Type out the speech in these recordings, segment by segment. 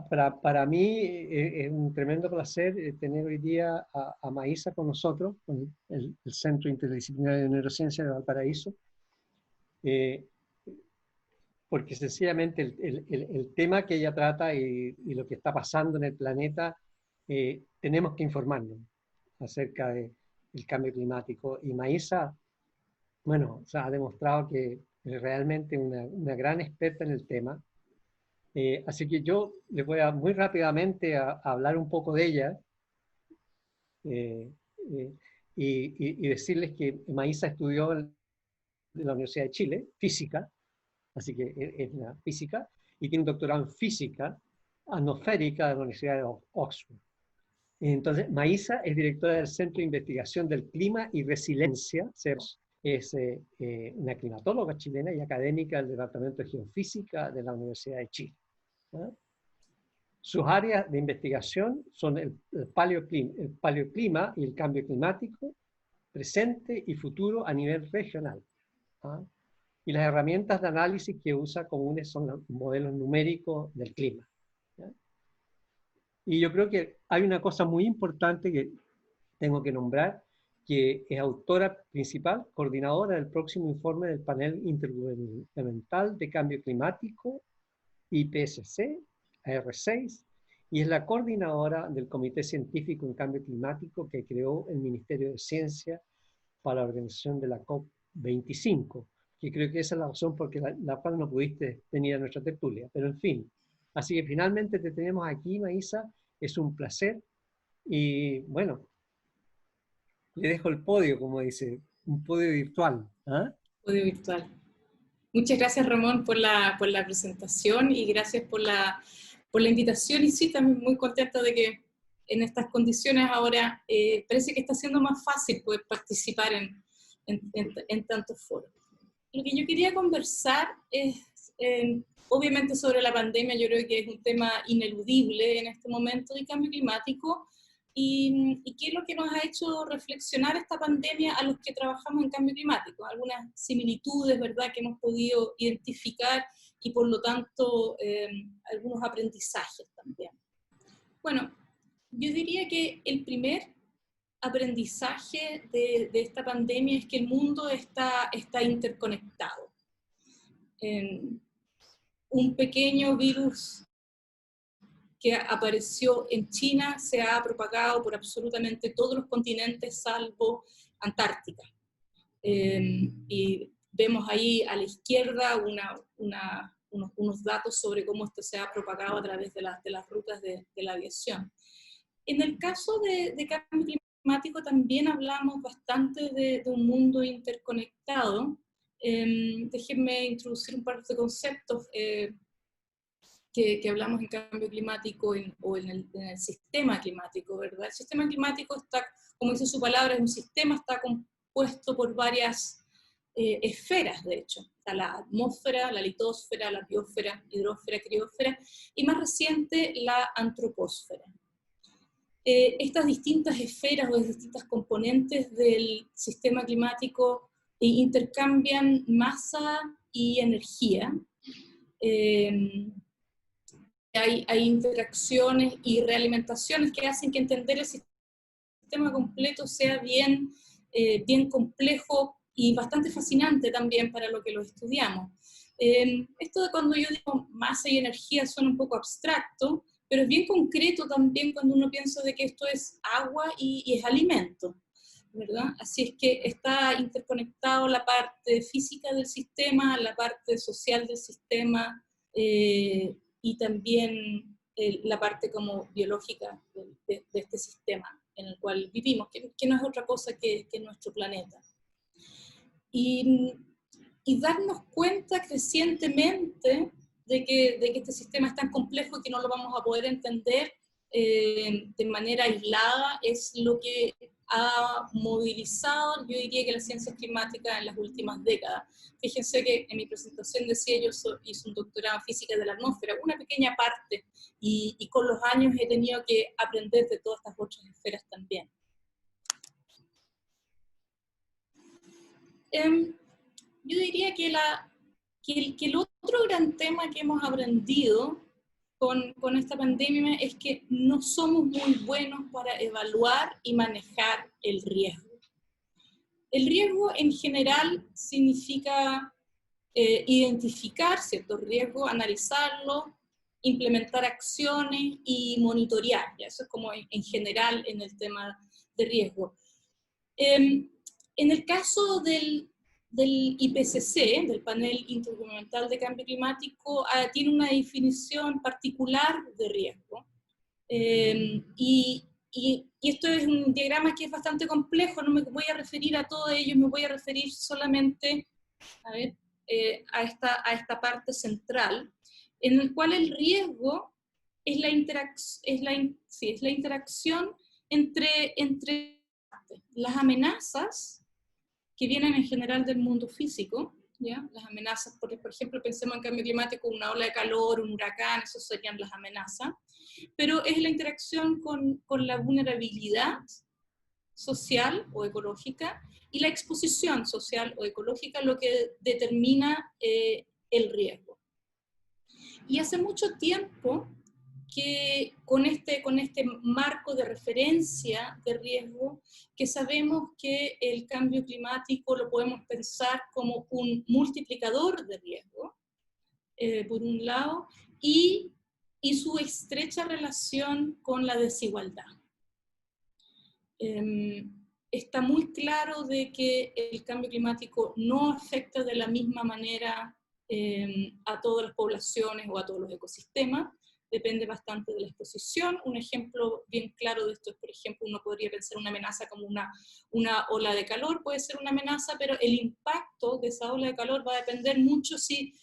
Para mí es un tremendo placer tener hoy día a Maísa con nosotros, con el Centro Interdisciplinario de Neurociencia de Valparaíso, eh, porque sencillamente el tema que ella trata y lo que está pasando en el planeta, tenemos que informarnos acerca del cambio climático. Y Maísa, bueno, o sea, ha demostrado que es realmente una gran experta en el tema. Así que yo les voy a muy rápidamente a hablar un poco de ella, eh, eh, y decirles que Maísa estudió en la Universidad de Chile, física, así que es una física, y tiene un doctorado en física atmosférica de la Universidad de Oxford. Entonces, Maísa es directora del Centro de Investigación del Clima y Resiliencia, CERS. Es una climatóloga chilena y académica del Departamento de Geofísica de la Universidad de Chile. ¿Ah? Sus áreas de investigación son el paleoclima y el cambio climático, presente y futuro a nivel regional. ¿Ah? Y las herramientas de análisis que usa comunes son los modelos numéricos del clima. ¿Ya? Y yo creo que hay una cosa muy importante que tengo que nombrar, que es autora principal, coordinadora del próximo informe del Panel Intergubernamental de Cambio Climático, IPCC, AR6, y es la coordinadora del Comité Científico en Cambio Climático que creó el Ministerio de Ciencia para la organización de la COP25, que creo que esa es la razón por la cual no pudiste venir a nuestra tertulia, pero en fin. Así que finalmente te tenemos aquí, Maísa, es un placer, y bueno, le dejo el podio, como dice, un podio virtual. ¿Ah? Podio virtual. Muchas gracias, Ramón, por la presentación y gracias por la invitación. Y sí, también muy contenta de que en estas condiciones ahora parece que está siendo más fácil poder participar en tantos foros. Lo que yo quería conversar es, obviamente, sobre la pandemia. Yo creo que es un tema ineludible en este momento del cambio climático. ¿Y qué es lo que nos ha hecho reflexionar esta pandemia a los que trabajamos en cambio climático? Algunas similitudes, ¿verdad?, que hemos podido identificar y por lo tanto algunos aprendizajes también. Bueno, yo diría que el primer aprendizaje de esta pandemia es que el mundo está interconectado. Un pequeño virus que apareció en China se ha propagado por absolutamente todos los continentes salvo Antártica. Y vemos ahí a la izquierda unos datos sobre cómo esto se ha propagado a través de las rutas de la aviación. En el caso de cambio climático también hablamos bastante de un mundo interconectado. Déjenme introducir un par de conceptos que hablamos en cambio climático o en el sistema climático, ¿verdad? El sistema climático está, como dice su palabra, es un sistema, está compuesto por varias esferas, de hecho. Está la atmósfera, la litosfera, la biosfera, hidrósfera, criósfera, y más reciente, la antropósfera. Estas distintas esferas o distintas componentes del sistema climático intercambian masa y energía. Hay interacciones y realimentaciones que hacen que entender el sistema completo sea bien complejo y bastante fascinante también para lo que lo estudiamos. Esto de cuando yo digo masa y energía suena un poco abstracto, pero es bien concreto también cuando uno piensa de que esto es agua y es alimento, ¿verdad? Así es que está interconectado la parte física del sistema, la parte social del sistema, y también la parte como biológica de este sistema en el cual vivimos, que no es otra cosa que nuestro planeta. Y darnos cuenta crecientemente de que este sistema es tan complejo que no lo vamos a poder entender de manera aislada es lo que ha movilizado, yo diría, que las ciencias climáticas en las últimas décadas. Fíjense que en mi presentación decía yo hice un doctorado en física de la atmósfera, una pequeña parte, y con los años he tenido que aprender de todas estas otras esferas también. Yo diría que el otro gran tema que hemos aprendido con esta pandemia es que no somos muy buenos para evaluar y manejar el riesgo. El riesgo en general significa identificar ciertos riesgos, analizarlos, implementar acciones y monitorear. ¿Ya? Eso es como en general en el tema de riesgo. En el caso del IPCC, del Panel Intergubernamental de Cambio Climático, tiene una definición particular de riesgo. Y esto es un diagrama que es bastante complejo, no me voy a referir a todo ello, me voy a referir solamente a esta parte central, en el cual el riesgo es la interacción entre las amenazas que vienen en general del mundo físico, ¿ya? Las amenazas, por ejemplo, pensemos en cambio climático, una ola de calor, un huracán, esas serían las amenazas, pero es la interacción con la vulnerabilidad social o ecológica y la exposición social o ecológica lo que determina el riesgo. Y hace mucho tiempo que con este marco de referencia de riesgo, que sabemos que el cambio climático lo podemos pensar como un multiplicador de riesgo, por un lado, y su estrecha relación con la desigualdad. Está muy claro de que el cambio climático no afecta de la misma manera a todas las poblaciones o a todos los ecosistemas, depende bastante de la exposición. Un ejemplo bien claro de esto es, por ejemplo, uno podría pensar una amenaza como una ola de calor, puede ser una amenaza, pero el impacto de esa ola de calor va a depender mucho si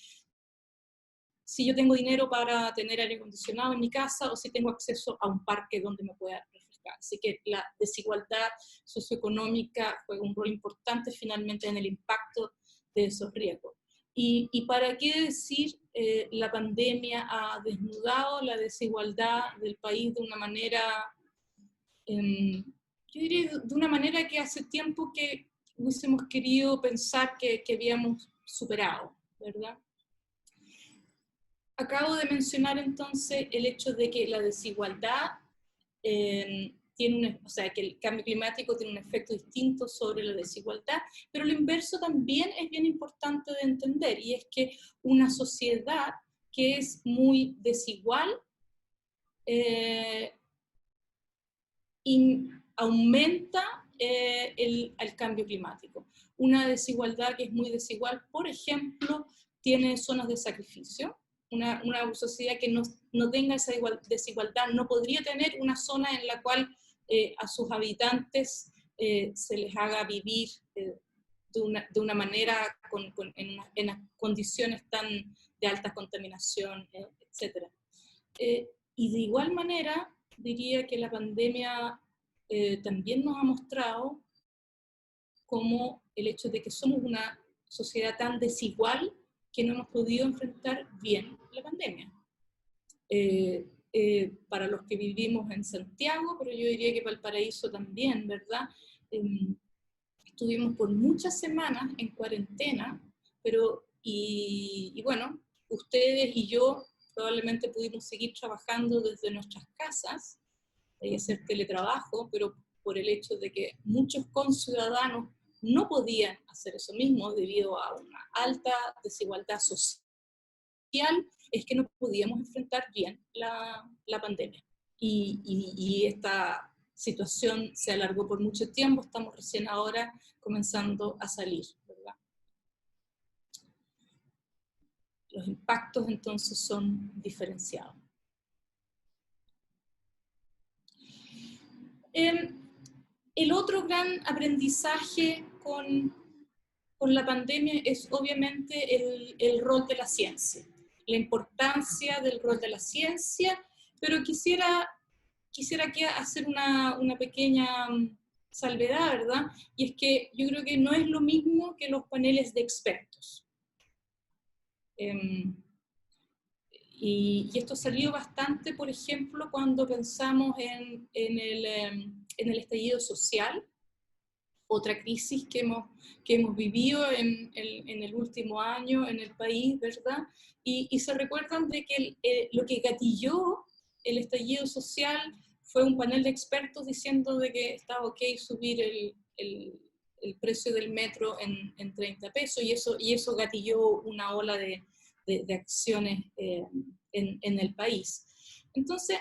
yo tengo dinero para tener aire acondicionado en mi casa o si tengo acceso a un parque donde me pueda refrescar. Así que la desigualdad socioeconómica juega un rol importante finalmente en el impacto de esos riesgos. Y para qué decir, la pandemia ha desnudado la desigualdad del país de una manera, yo diría de una manera que hace tiempo que hubiésemos querido pensar que habíamos superado, ¿verdad? Acabo de mencionar entonces el hecho de que la desigualdad o sea, que el cambio climático tiene un efecto distinto sobre la desigualdad, pero lo inverso también es bien importante de entender, y es que una sociedad que es muy desigual aumenta el cambio climático. Una desigualdad que es muy desigual, por ejemplo, tiene zonas de sacrificio. Una sociedad que no tenga esa desigualdad no podría tener una zona en la cual a sus habitantes se les haga vivir de una manera en condiciones tan de alta contaminación, etc. Y de igual manera, diría que la pandemia también nos ha mostrado cómo el hecho de que somos una sociedad tan desigual que no hemos podido enfrentar bien la pandemia. Para los que vivimos en Santiago, pero yo diría que Valparaíso también, ¿verdad? Estuvimos por muchas semanas en cuarentena, y bueno, ustedes y yo probablemente pudimos seguir trabajando desde nuestras casas y hacer teletrabajo, pero por el hecho de que muchos conciudadanos no podían hacer eso mismo debido a una alta desigualdad social, es que no podíamos enfrentar bien la pandemia. Y esta situación se alargó por mucho tiempo, estamos recién ahora comenzando a salir, ¿verdad? Los impactos entonces son diferenciados. El otro gran aprendizaje con la pandemia es obviamente el rol de la ciencia, la importancia del rol de la ciencia, pero quisiera que hacer una pequeña salvedad, ¿verdad? Y es que yo creo que no es lo mismo que los paneles de expertos. Y esto salió bastante, por ejemplo, cuando pensamos en el estallido social, otra crisis que hemos vivido en el último año en el país, ¿verdad? Y se recuerdan de que lo que gatilló el estallido social fue un panel de expertos diciendo de que estaba ok subir el precio del metro en 30 pesos, y eso gatilló una ola de acciones en el país. Entonces,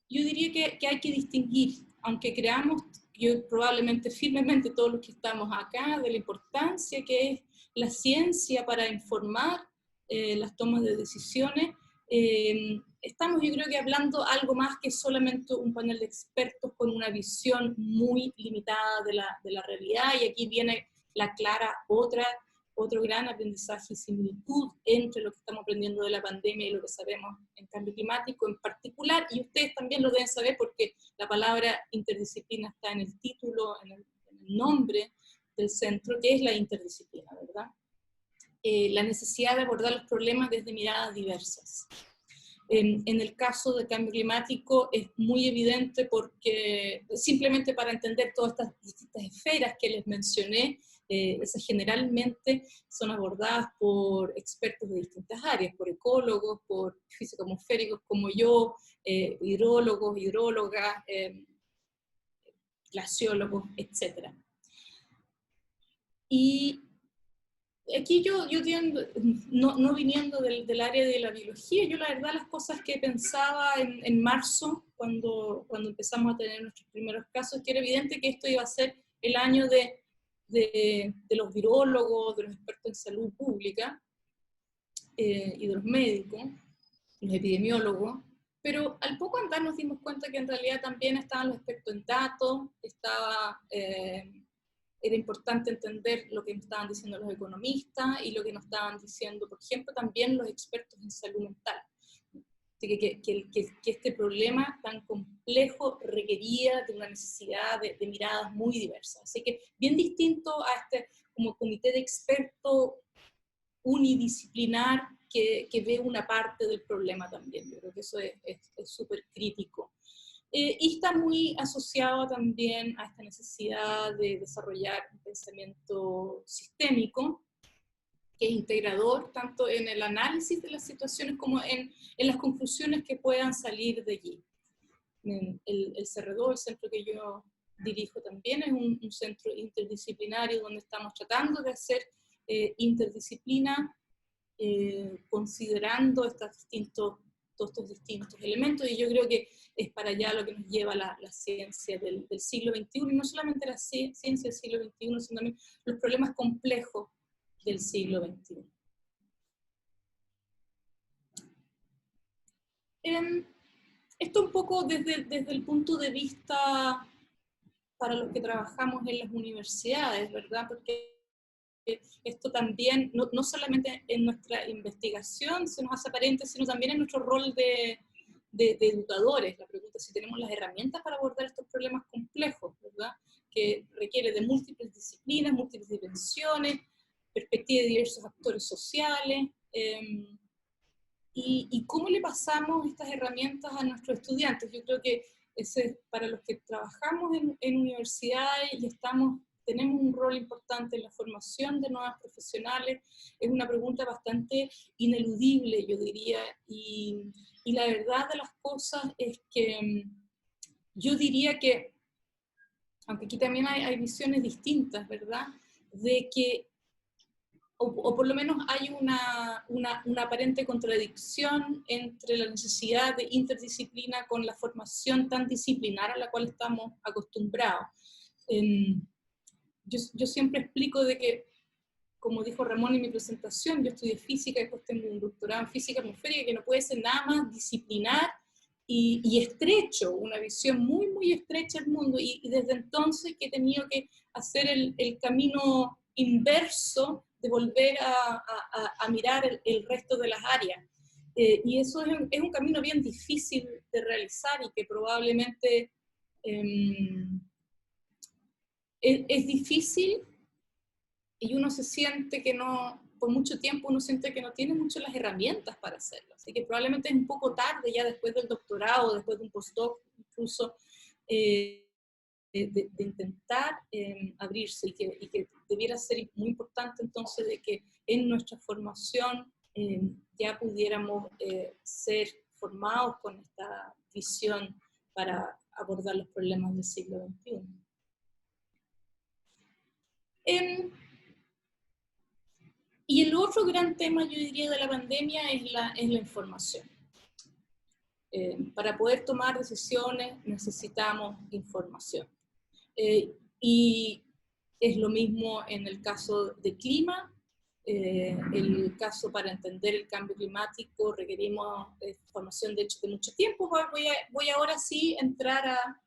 yo diría que hay que distinguir, aunque creamos, yo probablemente firmemente todos los que estamos acá, de la importancia que es la ciencia para informar las tomas de decisiones, estamos yo creo que hablando algo más que solamente un panel de expertos con una visión muy limitada de la realidad, y aquí viene la clara otro gran aprendizaje y similitud entre lo que estamos aprendiendo de la pandemia y lo que sabemos en cambio climático en particular, y ustedes también lo deben saber porque la palabra interdisciplina está en el título, en el nombre del centro, que es la interdisciplina, ¿verdad? La necesidad de abordar los problemas desde miradas diversas. En el caso del cambio climático es muy evidente porque, simplemente para entender todas estas distintas esferas que les mencioné, esas generalmente son abordadas por expertos de distintas áreas, por ecólogos, por físicos atmosféricos como yo, hidrólogos, hidrólogas, glaciólogos, etc. Y aquí yo tiendo, no viniendo del área de la biología, yo la verdad las cosas que pensaba en marzo, cuando empezamos a tener nuestros primeros casos, que era evidente que esto iba a ser el año de los virólogos, de los expertos en salud pública y de los médicos, los epidemiólogos, pero al poco andar nos dimos cuenta que en realidad también estaban los expertos en datos, era importante entender lo que nos estaban diciendo los economistas y lo que nos estaban diciendo, por ejemplo, también los expertos en salud mental. Que este problema tan complejo requería de una necesidad de miradas muy diversas. Así que bien distinto a este como comité de expertos unidisciplinar que ve una parte del problema también. Yo creo que eso es súper crítico. Y está muy asociado también a esta necesidad de desarrollar un pensamiento sistémico, que es integrador tanto en el análisis de las situaciones como en las conclusiones que puedan salir de allí. El CR2, el centro que yo dirijo también, es un centro interdisciplinario donde estamos tratando de hacer interdisciplina, considerando todos estos distintos elementos, y yo creo que es para allá lo que nos lleva la ciencia del siglo XXI, y no solamente la ciencia del siglo XXI, sino también los problemas complejos del siglo XXI. Esto un poco desde el punto de vista para los que trabajamos en las universidades, ¿verdad? Porque esto también, no solamente en nuestra investigación se nos hace aparente, sino también en nuestro rol de educadores. La pregunta es si tenemos las herramientas para abordar estos problemas complejos, ¿verdad? Que requiere de múltiples disciplinas, múltiples dimensiones, perspectiva de diversos actores sociales, y cómo le pasamos estas herramientas a nuestros estudiantes. Yo creo que para los que trabajamos en universidades y tenemos un rol importante en la formación de nuevas profesionales, es una pregunta bastante ineludible, yo diría, y la verdad de las cosas es que yo diría que, aunque aquí también hay visiones distintas, ¿verdad?, de que o por lo menos hay una aparente contradicción entre la necesidad de interdisciplina con la formación tan disciplinar a la cual estamos acostumbrados. Yo siempre explico de que, como dijo Ramón en mi presentación, yo estudié física y después tengo un doctorado en física atmosférica, que no puede ser nada más disciplinar y estrecho, una visión muy, muy estrecha del mundo, y desde entonces que he tenido que hacer el camino inverso de volver a mirar el resto de las áreas. Y eso es un camino bien difícil de realizar y que probablemente es difícil, y uno se siente que no, por mucho tiempo uno siente que no tiene muchas las herramientas para hacerlo. Así que probablemente es un poco tarde ya después del doctorado, después de un postdoc incluso, de intentar abrirse, y que debiera ser muy importante entonces de que en nuestra formación ya pudiéramos ser formados con esta visión para abordar los problemas del siglo XXI. Y el otro gran tema, yo diría, de la pandemia es la información. Para poder tomar decisiones necesitamos información. Y es lo mismo en el caso de clima. El caso para entender el cambio climático requerimos información, de hecho, de mucho tiempo. Voy ahora sí a entrar a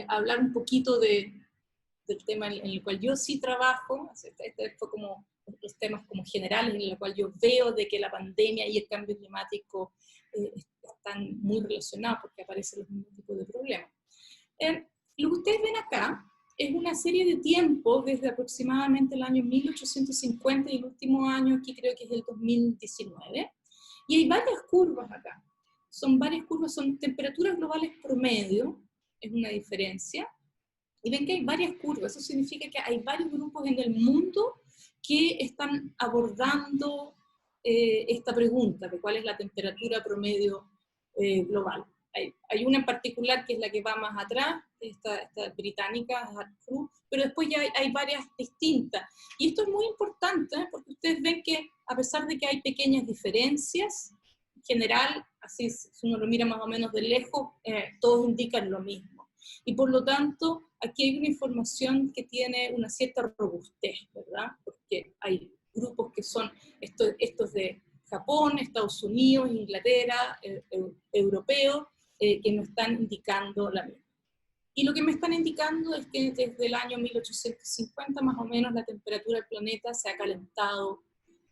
hablar un poquito del tema en el cual yo sí trabajo. Este fue como los temas como generales en los cuales yo veo de que la pandemia y el cambio climático están muy relacionados porque aparecen los mismos tipos de problemas. Lo que ustedes ven acá es una serie de tiempos desde aproximadamente el año 1850 y el último año aquí creo que es el 2019. Y hay varias curvas acá. Son varias curvas, son temperaturas globales promedio, es una diferencia. Y ven que hay varias curvas, eso significa que hay varios grupos en el mundo que están abordando esta pregunta de cuál es la temperatura promedio global. Hay una en particular que es la que va más atrás, esta británica, pero después ya hay varias distintas. Y esto es muy importante porque ustedes ven que a pesar de que hay pequeñas diferencias, en general, así si uno lo mira más o menos de lejos, todos indican lo mismo. Y por lo tanto, aquí hay una información que tiene una cierta robustez, ¿verdad? Porque hay grupos que son estos de Japón, Estados Unidos, Inglaterra, europeos, que nos están indicando la misma. Y lo que me están indicando es que desde el año 1850 más o menos la temperatura del planeta se ha calentado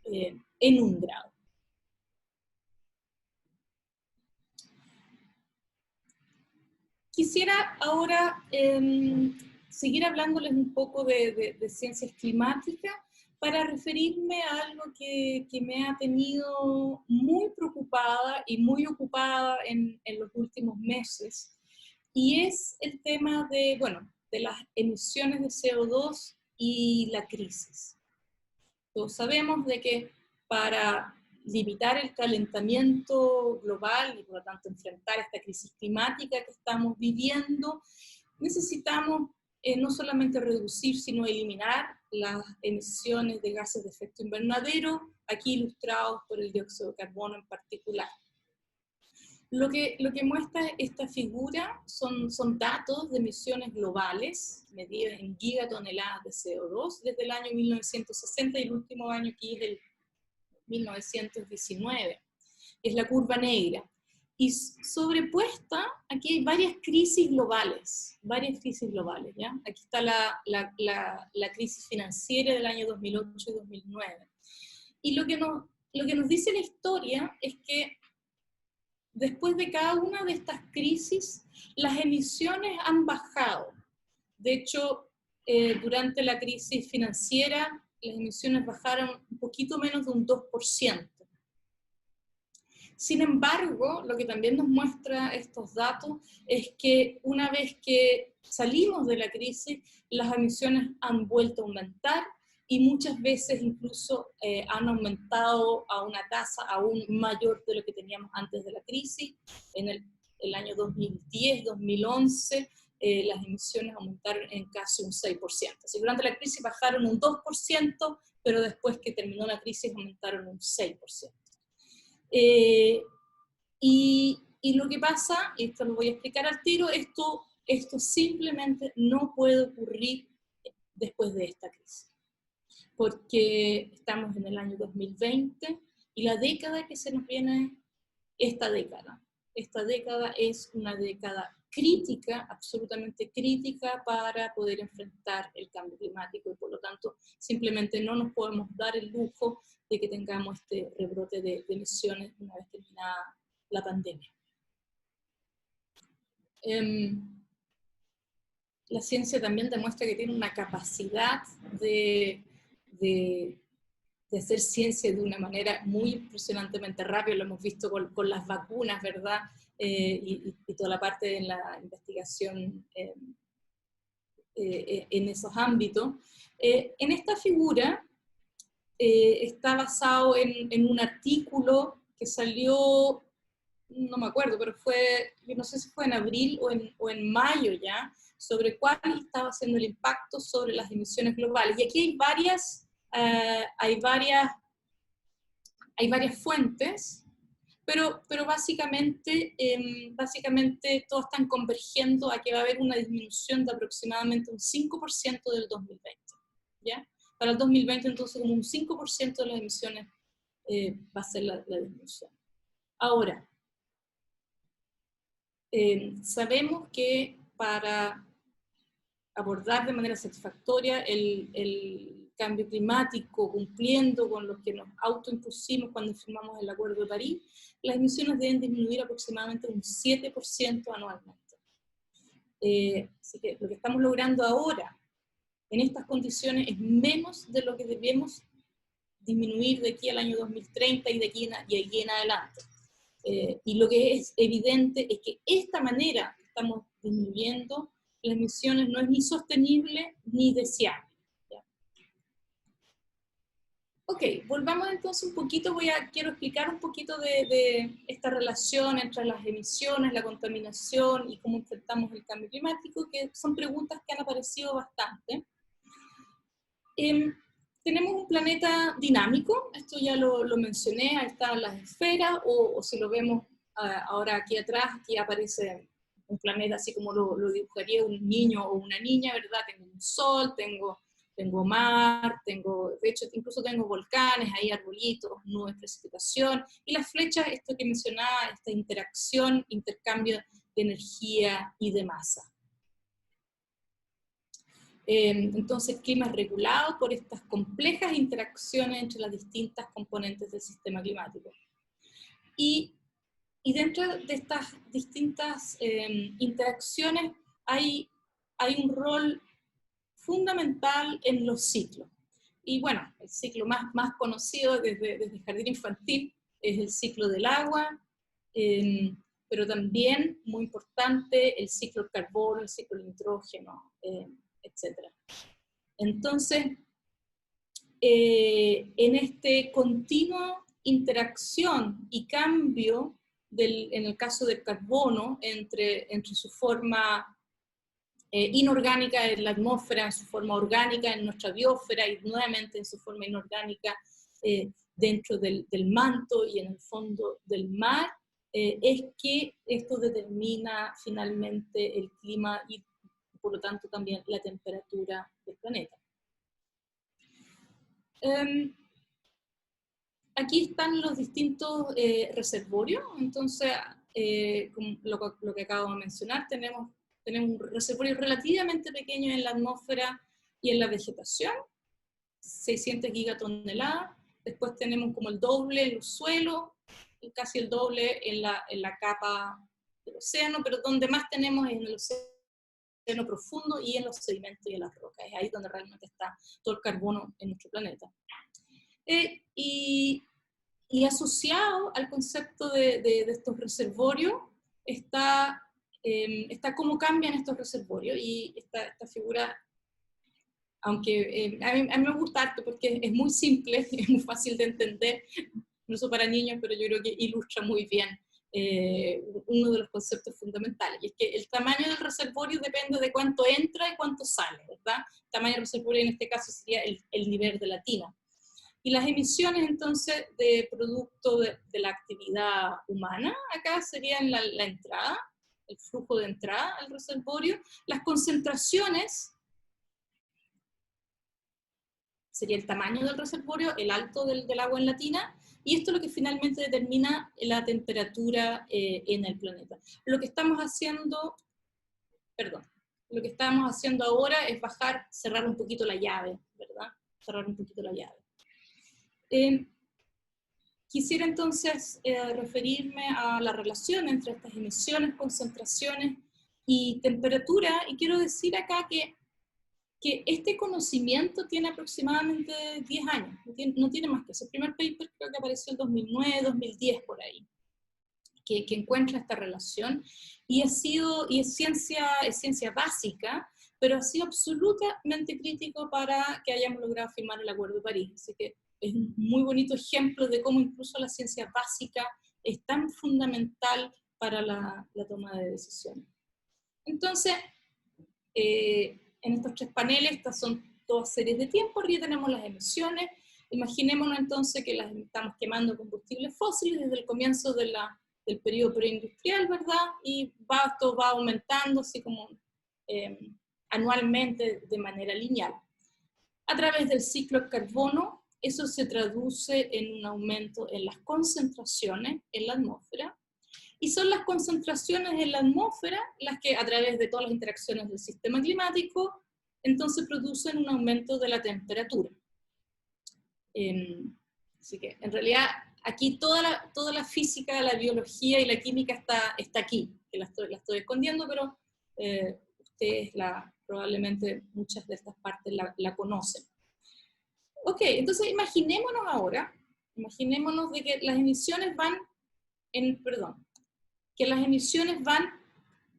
en 1 grado. Quisiera ahora seguir hablándoles un poco de ciencias climáticas para referirme a algo que me ha tenido muy preocupada y muy ocupada en los últimos meses, y es el tema de las emisiones de CO2 y la crisis. Todos sabemos de que para limitar el calentamiento global y por lo tanto enfrentar esta crisis climática que estamos viviendo, necesitamos no solamente reducir, sino eliminar las emisiones de gases de efecto invernadero, aquí ilustrados por el dióxido de carbono en particular. Lo que muestra esta figura son datos de emisiones globales, medidos en gigatoneladas de CO2, desde el año 1960 y el último año aquí es el 1919. Es la curva negra. Y sobrepuesta, aquí hay varias crisis globales, ¿ya? Aquí está la crisis financiera del año 2008 y 2009. Y lo que nos dice la historia es que después de cada una de estas crisis, las emisiones han bajado. De hecho, durante la crisis financiera, las emisiones bajaron un poquito menos de un 2%. Sin embargo, lo que también nos muestra estos datos es que una vez que salimos de la crisis, las emisiones han vuelto a aumentar y muchas veces incluso han aumentado a una tasa aún mayor de lo que teníamos antes de la crisis. En el año 2010, 2011, las emisiones aumentaron en casi un 6%. Así que durante la crisis bajaron un 2%, pero después que terminó la crisis aumentaron un 6%. Y lo que pasa, y esto lo voy a explicar al tiro, esto simplemente no puede ocurrir después de esta crisis. Porque estamos en el año 2020 y la década que se nos viene, esta década es una década crítica, absolutamente crítica para poder enfrentar el cambio climático y por lo tanto simplemente no nos podemos dar el lujo de que tengamos este rebrote de emisiones una vez terminada la pandemia. La ciencia también demuestra que tiene una capacidad de hacer ciencia de una manera muy impresionantemente rápida, lo hemos visto con las vacunas, ¿verdad? Y toda la parte de la investigación en esos ámbitos. En esta figura está basado en un artículo que salió, no me acuerdo, pero yo no sé si fue en abril o en mayo ya, sobre cuál estaba siendo el impacto sobre las emisiones globales. Y aquí hay varias fuentes, pero básicamente todas están convergiendo a que va a haber una disminución de aproximadamente un 5% del 2020, ¿ya? Para el 2020, entonces, como un 5% de las emisiones va a ser la disminución. Ahora, sabemos que para abordar de manera satisfactoria el cambio climático, cumpliendo con lo que nos autoimpusimos cuando firmamos el Acuerdo de París, las emisiones deben disminuir aproximadamente un 7% anualmente. Así que lo que estamos logrando ahora, en estas condiciones, es menos de lo que debemos disminuir de aquí al año 2030 y de aquí en adelante. Y lo que es evidente es que esta manera que estamos disminuyendo las emisiones no es ni sostenible ni deseable. ¿Ya? Ok, volvamos entonces un poquito, quiero explicar un poquito de esta relación entre las emisiones, la contaminación y cómo enfrentamos el cambio climático, que son preguntas que han aparecido bastante. Tenemos un planeta dinámico, esto ya lo mencioné, ahí están las esferas, o si lo vemos ahora aquí atrás, aquí aparece un planeta así como lo dibujaría un niño o una niña, ¿verdad? Tengo un sol, tengo mar, de hecho incluso tengo volcanes, ahí arbolitos, nubes de precipitación, y las flechas, esto que mencionaba, esta interacción, intercambio de energía y de masa. Entonces, el clima es regulado por estas complejas interacciones entre las distintas componentes del sistema climático. Y dentro de estas distintas interacciones hay un rol fundamental en los ciclos. Y bueno, el ciclo más conocido desde el jardín infantil es el ciclo del agua, pero también, muy importante, el ciclo del carbono, el ciclo del nitrógeno, etc. Entonces, en este continuo interacción y cambio, en el caso del carbono, entre su forma inorgánica en la atmósfera, en su forma orgánica en nuestra biosfera y nuevamente en su forma inorgánica dentro del manto y en el fondo del mar, es que esto determina finalmente el clima y por lo tanto también la temperatura del planeta. Aquí están los distintos reservorios, entonces, como lo que acabo de mencionar, tenemos un reservorio relativamente pequeño en la atmósfera y en la vegetación, 600 gigatoneladas, después tenemos como el doble en los suelos, y casi el doble en la capa del océano, pero donde más tenemos es en el océano profundo y en los sedimentos y en las rocas, es ahí donde realmente está todo el carbono en nuestro planeta. Y asociado al concepto de estos reservorios está cómo cambian estos reservorios, y esta figura, aunque a mí me gusta harto porque es muy simple, es muy fácil de entender, incluso para niños, pero yo creo que ilustra muy bien uno de los conceptos fundamentales, y es que el tamaño del reservorio depende de cuánto entra y cuánto sale, ¿verdad? El tamaño del reservorio en este caso sería el nivel de la tina. Y las emisiones entonces de producto de la actividad humana, acá serían la entrada, el flujo de entrada al reservorio, las concentraciones, sería el tamaño del reservorio, el alto del agua en la tina, y esto es lo que finalmente determina la temperatura en el planeta. Lo que estamos haciendo ahora es cerrar un poquito la llave, ¿verdad? Cerrar un poquito la llave. Quisiera entonces referirme a la relación entre estas emisiones, concentraciones y temperatura, y quiero decir acá que este conocimiento tiene aproximadamente 10 años, no tiene más que eso. El primer paper creo que apareció en 2009, 2010 por ahí, que encuentra esta relación, y es ciencia básica, pero ha sido absolutamente crítico para que hayamos logrado firmar el Acuerdo de París. Así que es un muy bonito ejemplo de cómo incluso la ciencia básica es tan fundamental para la toma de decisiones. Entonces, en estos 3 paneles, estas son todas series de tiempo, arriba tenemos las emisiones. Imaginémonos entonces que las estamos quemando combustibles fósiles desde el comienzo del periodo preindustrial, ¿verdad? Y esto va aumentando así como anualmente de manera lineal. A través del ciclo del carbono, eso se traduce en un aumento en las concentraciones en la atmósfera, y son las concentraciones en la atmósfera las que a través de todas las interacciones del sistema climático, entonces producen un aumento de la temperatura. Así que en realidad aquí toda la física, la biología y la química está aquí, que la estoy escondiendo, pero ustedes probablemente muchas de estas partes la conocen. Ok, entonces imaginémonos ahora, imaginémonos de que las emisiones van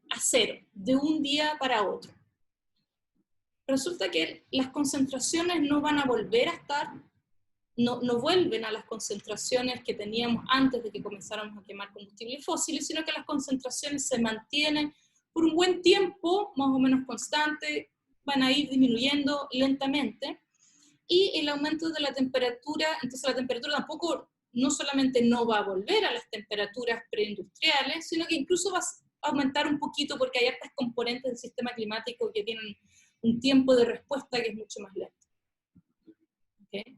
a cero, de un día para otro. Resulta que las concentraciones no van a volver a estar, no vuelven a las concentraciones que teníamos antes de que comenzáramos a quemar combustibles fósiles, sino que las concentraciones se mantienen por un buen tiempo, más o menos constante, van a ir disminuyendo lentamente, y el aumento de la temperatura, entonces la temperatura tampoco, no solamente no va a volver a las temperaturas preindustriales, sino que incluso va a aumentar un poquito porque hay otras componentes del sistema climático que tienen un tiempo de respuesta que es mucho más lento. ¿Okay?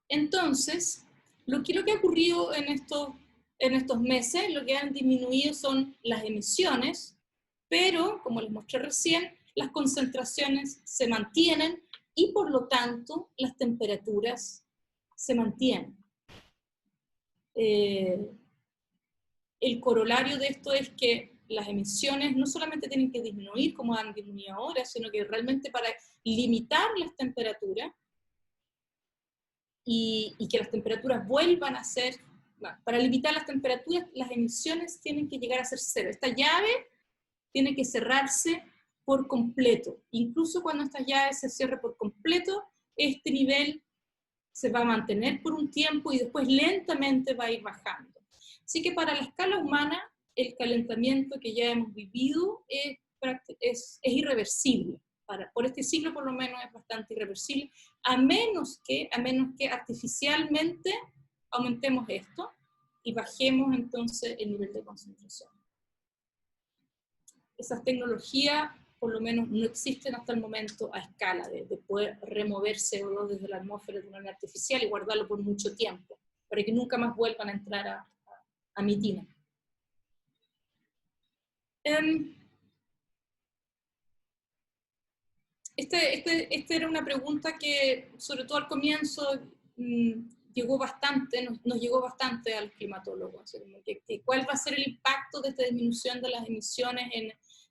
Entonces, lo que ha ocurrido en estos meses, lo que han disminuido son las emisiones, pero, como les mostré recién, las concentraciones se mantienen y, por lo tanto, las temperaturas se mantienen. El corolario de esto es que las emisiones no solamente tienen que disminuir como han disminuido ahora, sino que realmente para limitar las temperaturas y que las temperaturas vuelvan a ser, para limitar las temperaturas, las emisiones tienen que llegar a ser cero. Esta llave tiene que cerrarse por completo. Incluso cuando esta llave se cierre por completo, este nivel se va a mantener por un tiempo y después lentamente va a ir bajando. Así que para la escala humana, el calentamiento que ya hemos vivido es irreversible. Por este ciclo por lo menos es bastante irreversible, a menos que artificialmente aumentemos esto y bajemos entonces el nivel de concentración. Esas tecnologías por lo menos no existen hasta el momento a escala, de poder remover CO2 desde la atmósfera de una manera artificial y guardarlo por mucho tiempo, para que nunca más vuelvan a entrar a mi tina. Esta era una pregunta que, sobre todo al comienzo, llegó bastante, nos llegó bastante a los climatólogos. ¿Cuál va a ser el impacto de esta disminución de las emisiones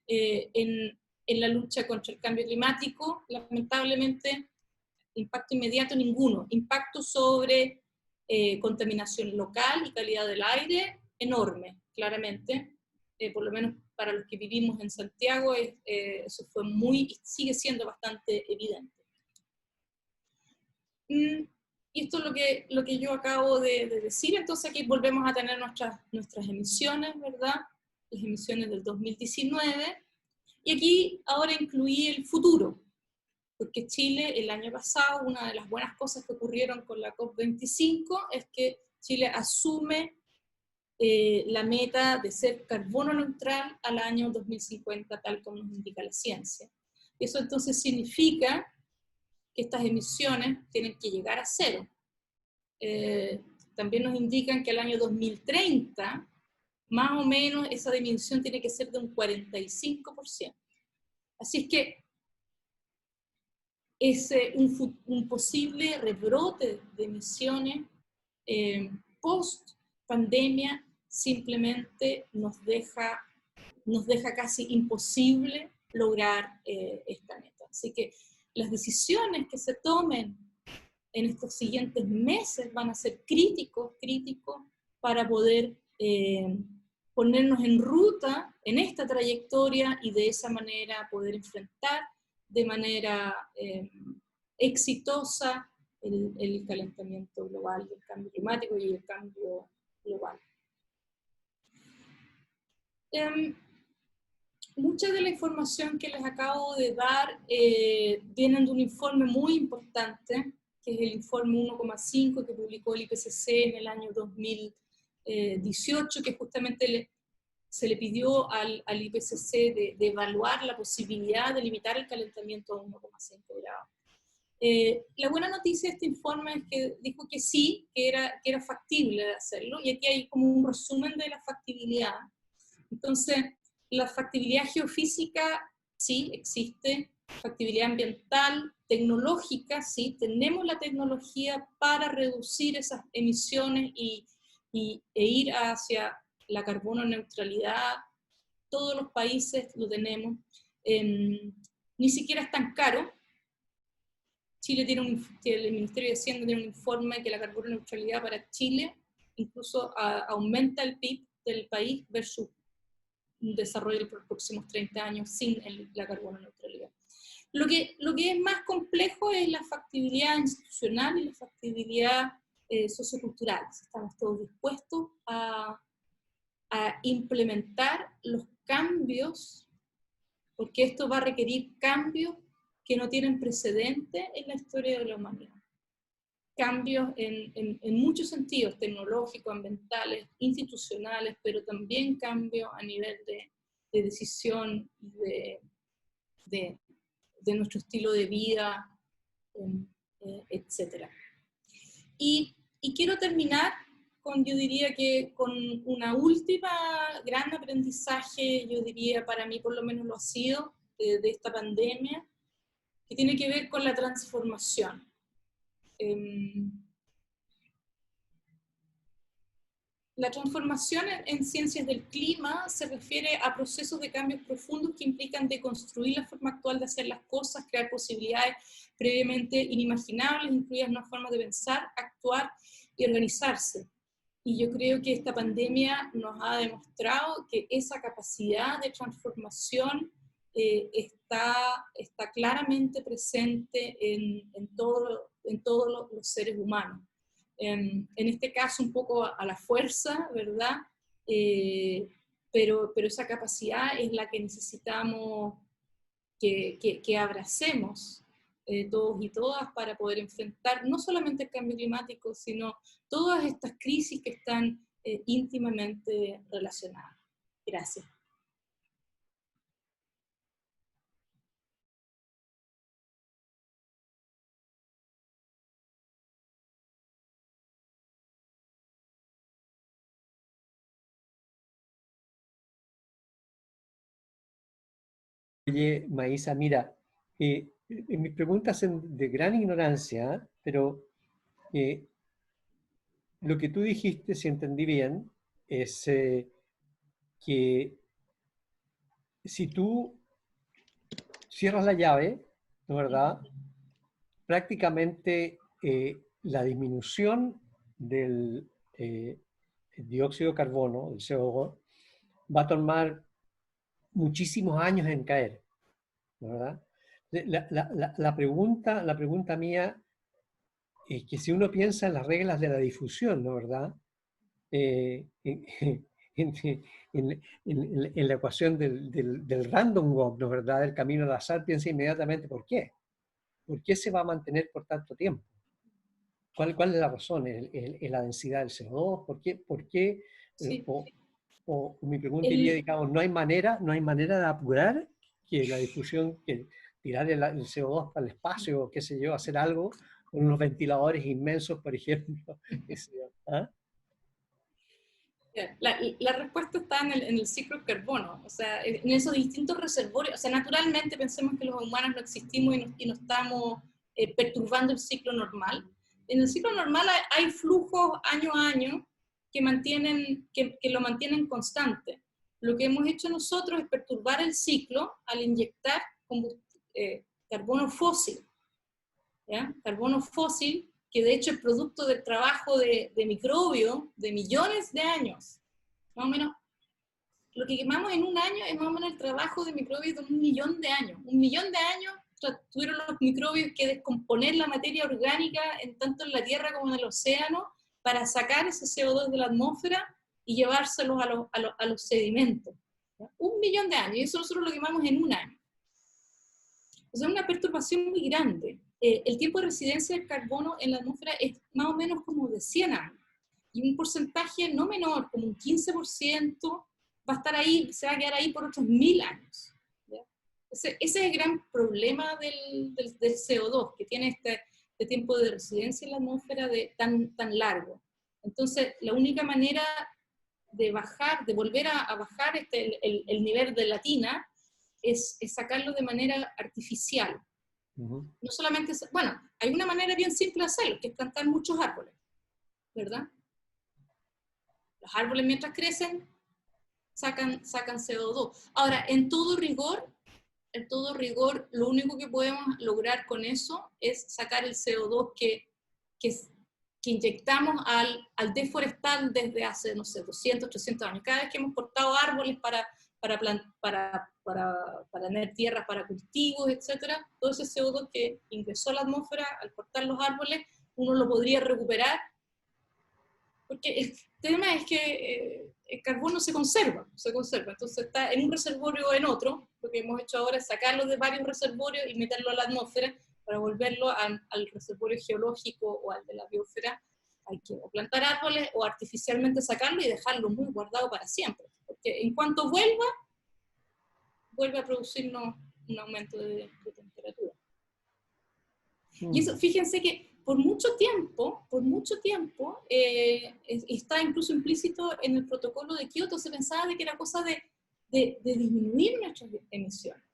en la lucha contra el cambio climático? Lamentablemente, impacto inmediato ninguno. Impacto sobre contaminación local y calidad del aire, enorme, claramente. Por lo menos para los que vivimos en Santiago, eso fue sigue siendo bastante evidente. Y esto es lo que yo acabo de decir. Entonces aquí volvemos a tener nuestras emisiones, ¿verdad? Las emisiones del 2019. Y aquí ahora incluí el futuro, porque Chile el año pasado, una de las buenas cosas que ocurrieron con la COP25 es que Chile asume la meta de ser carbono neutral al año 2050, tal como nos indica la ciencia. Eso entonces significa que estas emisiones tienen que llegar a cero. También nos indican que al año 2030, más o menos, esa disminución tiene que ser de un 45%. Así es que es un posible rebrote de emisiones post-pandemia simplemente nos deja casi imposible lograr esta meta. Así que las decisiones que se tomen en estos siguientes meses van a ser críticos para poder ponernos en ruta en esta trayectoria y de esa manera poder enfrentar de manera exitosa el calentamiento global, el cambio climático y el cambio global. Mucha de la información que les acabo de dar vienen de un informe muy importante, que es el informe 1,5 que publicó el IPCC en el año 2018, que justamente se le pidió al IPCC de evaluar la posibilidad de limitar el calentamiento a 1,5 grados. La buena noticia de este informe es que dijo que sí, que era factible de hacerlo, y aquí hay como un resumen de la factibilidad. Entonces, la factibilidad geofísica, sí, existe. Factibilidad ambiental, tecnológica, sí, tenemos la tecnología para reducir esas emisiones e ir hacia la carbono neutralidad. Todos los países lo tenemos. Ni siquiera es tan caro. Chile el Ministerio de Hacienda tiene un informe que la carbono neutralidad para Chile incluso aumenta el PIB del país versus un desarrollo por los próximos 30 años sin la carbono neutralidad. Lo que es más complejo es la factibilidad institucional y la factibilidad sociocultural. Estamos todos dispuestos a implementar los cambios, porque esto va a requerir cambios que no tienen precedente en la historia de la humanidad. Cambios en muchos sentidos, tecnológicos, ambientales, institucionales, pero también cambios a nivel de decisión y de nuestro estilo de vida, etc. Y quiero terminar yo diría que con una última gran aprendizaje, yo diría para mí por lo menos lo ha sido, de esta pandemia, que tiene que ver con la transformación. La transformación en ciencias del clima se refiere a procesos de cambios profundos que implican deconstruir la forma actual de hacer las cosas, crear posibilidades previamente inimaginables, incluidas nuevas formas de pensar, actuar y organizarse. Y yo creo que esta pandemia nos ha demostrado que esa capacidad de transformación está claramente presente en todos los seres humanos. En este caso un poco a la fuerza, ¿verdad? Pero esa capacidad es la que necesitamos que abracemos todos y todas para poder enfrentar no solamente el cambio climático, sino todas estas crisis que están íntimamente relacionadas. Gracias. Oye, Maísa, mira, mis preguntas son de gran ignorancia, pero lo que tú dijiste, si entendí bien, es que si tú cierras la llave, ¿no es verdad? Prácticamente la disminución del dióxido de carbono, el CO2, va a tomar muchísimos años en caer, ¿no es verdad? La pregunta mía es que si uno piensa en las reglas de la difusión, ¿no es verdad? En, en la ecuación del random walk, ¿no es verdad? Del camino al azar, piensa inmediatamente ¿por qué? ¿Por qué se va a mantener por tanto tiempo? ¿Cuál es la razón? ¿Es la densidad del CO2? ¿Por qué? Sí. O mi pregunta iría, digamos, ¿no hay manera de apurar que la difusión, que tirar el CO2 al espacio, qué sé yo, hacer algo con unos ventiladores inmensos, por ejemplo? ¿Ah? La respuesta está en el ciclo del carbono, o sea, en esos distintos reservorios. O sea, naturalmente pensemos que los humanos no existimos y no estamos perturbando el ciclo normal. En el ciclo normal hay flujos año a año que lo mantienen constante. Lo que hemos hecho nosotros es perturbar el ciclo al inyectar carbono fósil. ¿Ya? Carbono fósil, que de hecho es producto del trabajo de microbios de millones de años, más o menos lo que quemamos en un año es más o menos el trabajo de microbios de 1 millón de años. 1 millón de años tuvieron los microbios que descomponer la materia orgánica tanto en la tierra como en el océano para sacar ese CO2 de la atmósfera y llevárselos a los sedimentos. ¿Ya? 1 millón de años, y eso nosotros lo quemamos en un año. O sea, es una perturbación muy grande. El tiempo de residencia del carbono en la atmósfera es más o menos como de 100 años. Y un porcentaje no menor, como un 15%, va a estar ahí, se va a quedar ahí por otros 1000 años. ¿Ya? Ese es el gran problema del CO2, que tiene este tiempo de residencia en la atmósfera tan largo. Entonces, la única manera de bajar, de volver a bajar el nivel de la tina, es sacarlo de manera artificial. No solamente, bueno, hay una manera bien simple de hacerlo, que es plantar muchos árboles, ¿verdad? Los árboles mientras crecen, sacan CO2. Ahora, en todo rigor, lo único que podemos lograr con eso es sacar el CO2 que inyectamos al deforestar desde hace, no sé, 200, 300 años. Cada vez que hemos cortado árboles para tener tierras para cultivos, etcétera, todo ese CO2 que ingresó a la atmósfera al cortar los árboles, uno lo podría recuperar, porque el tema es que el carbono se conserva, entonces está en un reservorio o en otro. Lo que hemos hecho ahora es sacarlo de varios reservorios y meterlo a la atmósfera para volverlo al reservorio geológico o al de la biosfera. Hay que o plantar árboles o artificialmente sacarlo y dejarlo muy guardado para siempre, porque en cuanto vuelve a producirnos un aumento de temperatura. Y eso, fíjense que por mucho tiempo, está incluso implícito en el protocolo de Kioto, se pensaba de que era cosa de disminuir nuestras emisiones.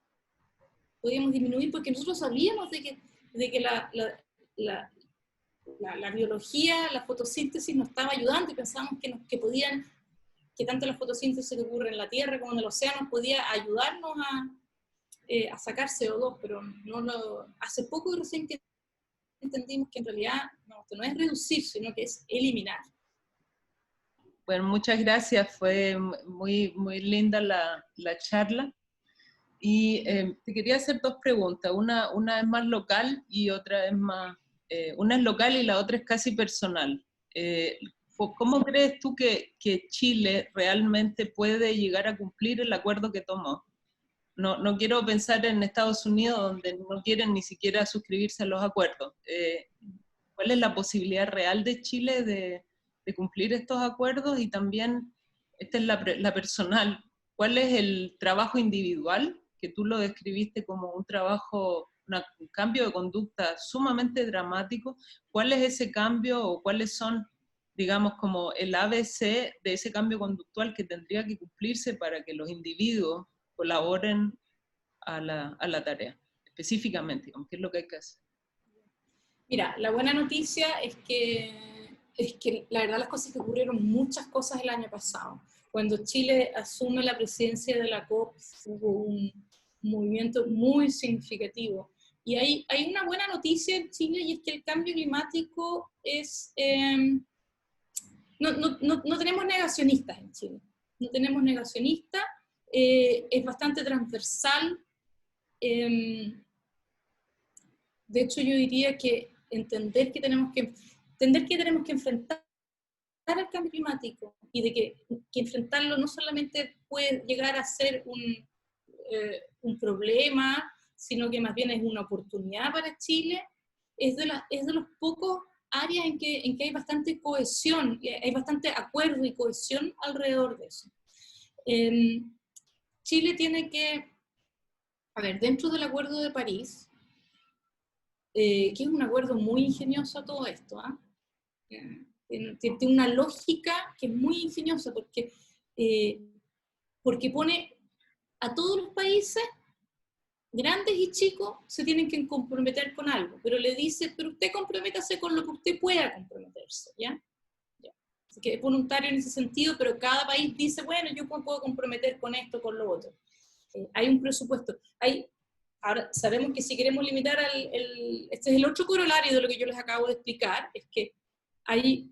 Podíamos disminuir porque nosotros sabíamos de que la biología, la fotosíntesis nos estaba ayudando, y pensábamos que tanto la fotosíntesis que ocurre en la Tierra como en el océano podía ayudarnos a sacar CO2, pero hace poco recién que entendimos que en realidad esto no es reducir, sino que es eliminar. Bueno, muchas gracias, fue muy, muy linda la charla. Y te quería hacer 2 preguntas, una es más local y otra es más, una es local y la otra es casi personal. ¿Cómo crees tú que Chile realmente puede llegar a cumplir el acuerdo que tomó? No quiero pensar en Estados Unidos, donde no quieren ni siquiera suscribirse a los acuerdos. ¿Cuál es la posibilidad real de Chile de cumplir estos acuerdos? Y también, esta es la personal, ¿cuál es el trabajo individual? Que tú lo describiste como un trabajo, un cambio de conducta sumamente dramático. ¿Cuál es ese cambio o cuáles son, digamos, como el ABC de ese cambio conductual que tendría que cumplirse para que los individuos colaboren a la tarea? Específicamente, ¿qué es lo que hay que hacer? Mira, la buena noticia es que la verdad las cosas que ocurrieron, muchas cosas el año pasado. Cuando Chile asume la presidencia de la COP, hubo un movimiento muy significativo. Y hay una buena noticia en Chile, y es que el cambio climático es... no tenemos negacionistas en Chile. No tenemos negacionistas, es bastante transversal. De hecho, yo diría que entender que tenemos que enfrentar el cambio climático, y de que enfrentarlo no solamente puede llegar a ser un problema, sino que más bien es una oportunidad para Chile, es de los pocos áreas en que hay bastante cohesión, hay bastante acuerdo y cohesión alrededor de eso. Chile tiene que, dentro del Acuerdo de París, que es un acuerdo muy ingenioso todo esto, tiene una lógica que es muy ingeniosa, porque pone a todos los países, grandes y chicos, se tienen que comprometer con algo, pero le dice, pero usted comprométase con lo que usted pueda comprometerse, ¿ya? Así que es voluntario en ese sentido, pero cada país dice, bueno, yo puedo comprometer con esto, con lo otro. Hay un presupuesto. Ahora, sabemos que si queremos limitar este es el otro corolario de lo que yo les acabo de explicar, es que hay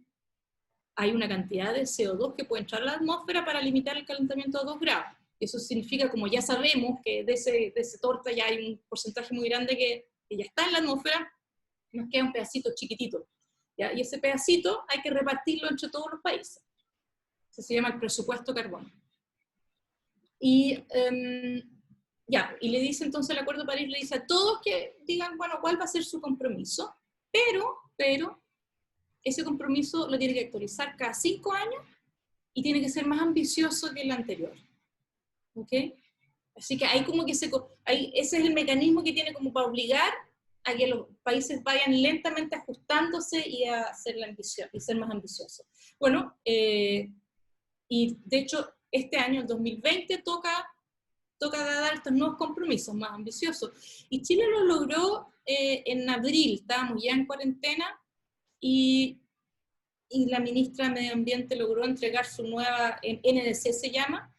hay una cantidad de CO2 que puede entrar a la atmósfera para limitar el calentamiento a 2 grados. Eso significa, como ya sabemos, que de ese torta ya hay un porcentaje muy grande que ya está en la atmósfera, nos queda un pedacito chiquitito, ¿ya? Y ese pedacito hay que repartirlo entre todos los países. Eso se llama el presupuesto carbono. Y, y le dice entonces el Acuerdo de París, le dice a todos que digan, bueno, cuál va a ser su compromiso, pero ese compromiso lo tiene que actualizar cada 5 años y tiene que ser más ambicioso que el anterior. ¿Ok? Así que hay como que ese es el mecanismo que tiene como para obligar a que los países vayan lentamente ajustándose y a hacer la ambición, y ser más ambiciosos. Bueno, y de hecho este año, el 2020, toca dar estos nuevos compromisos más ambiciosos. Y Chile lo logró en abril, estábamos ya en cuarentena, y la ministra de Medio Ambiente logró entregar su nueva, NDC se llama,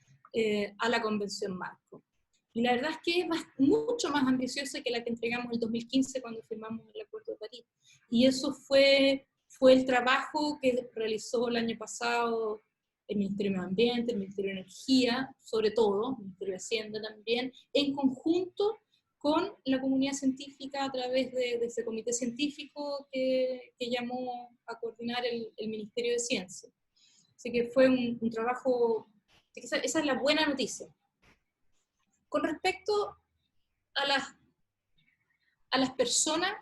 a la Convención Marco. Y la verdad es que es mucho más ambiciosa que la que entregamos en el 2015 cuando firmamos el Acuerdo de París. Y eso fue el trabajo que realizó el año pasado el Ministerio de Medio Ambiente, el Ministerio de Energía, sobre todo, el Ministerio de Hacienda también, en conjunto con la comunidad científica a través de ese comité científico que llamó a coordinar el Ministerio de Ciencia. Así que fue un trabajo, esa es la buena noticia. Con respecto a las personas,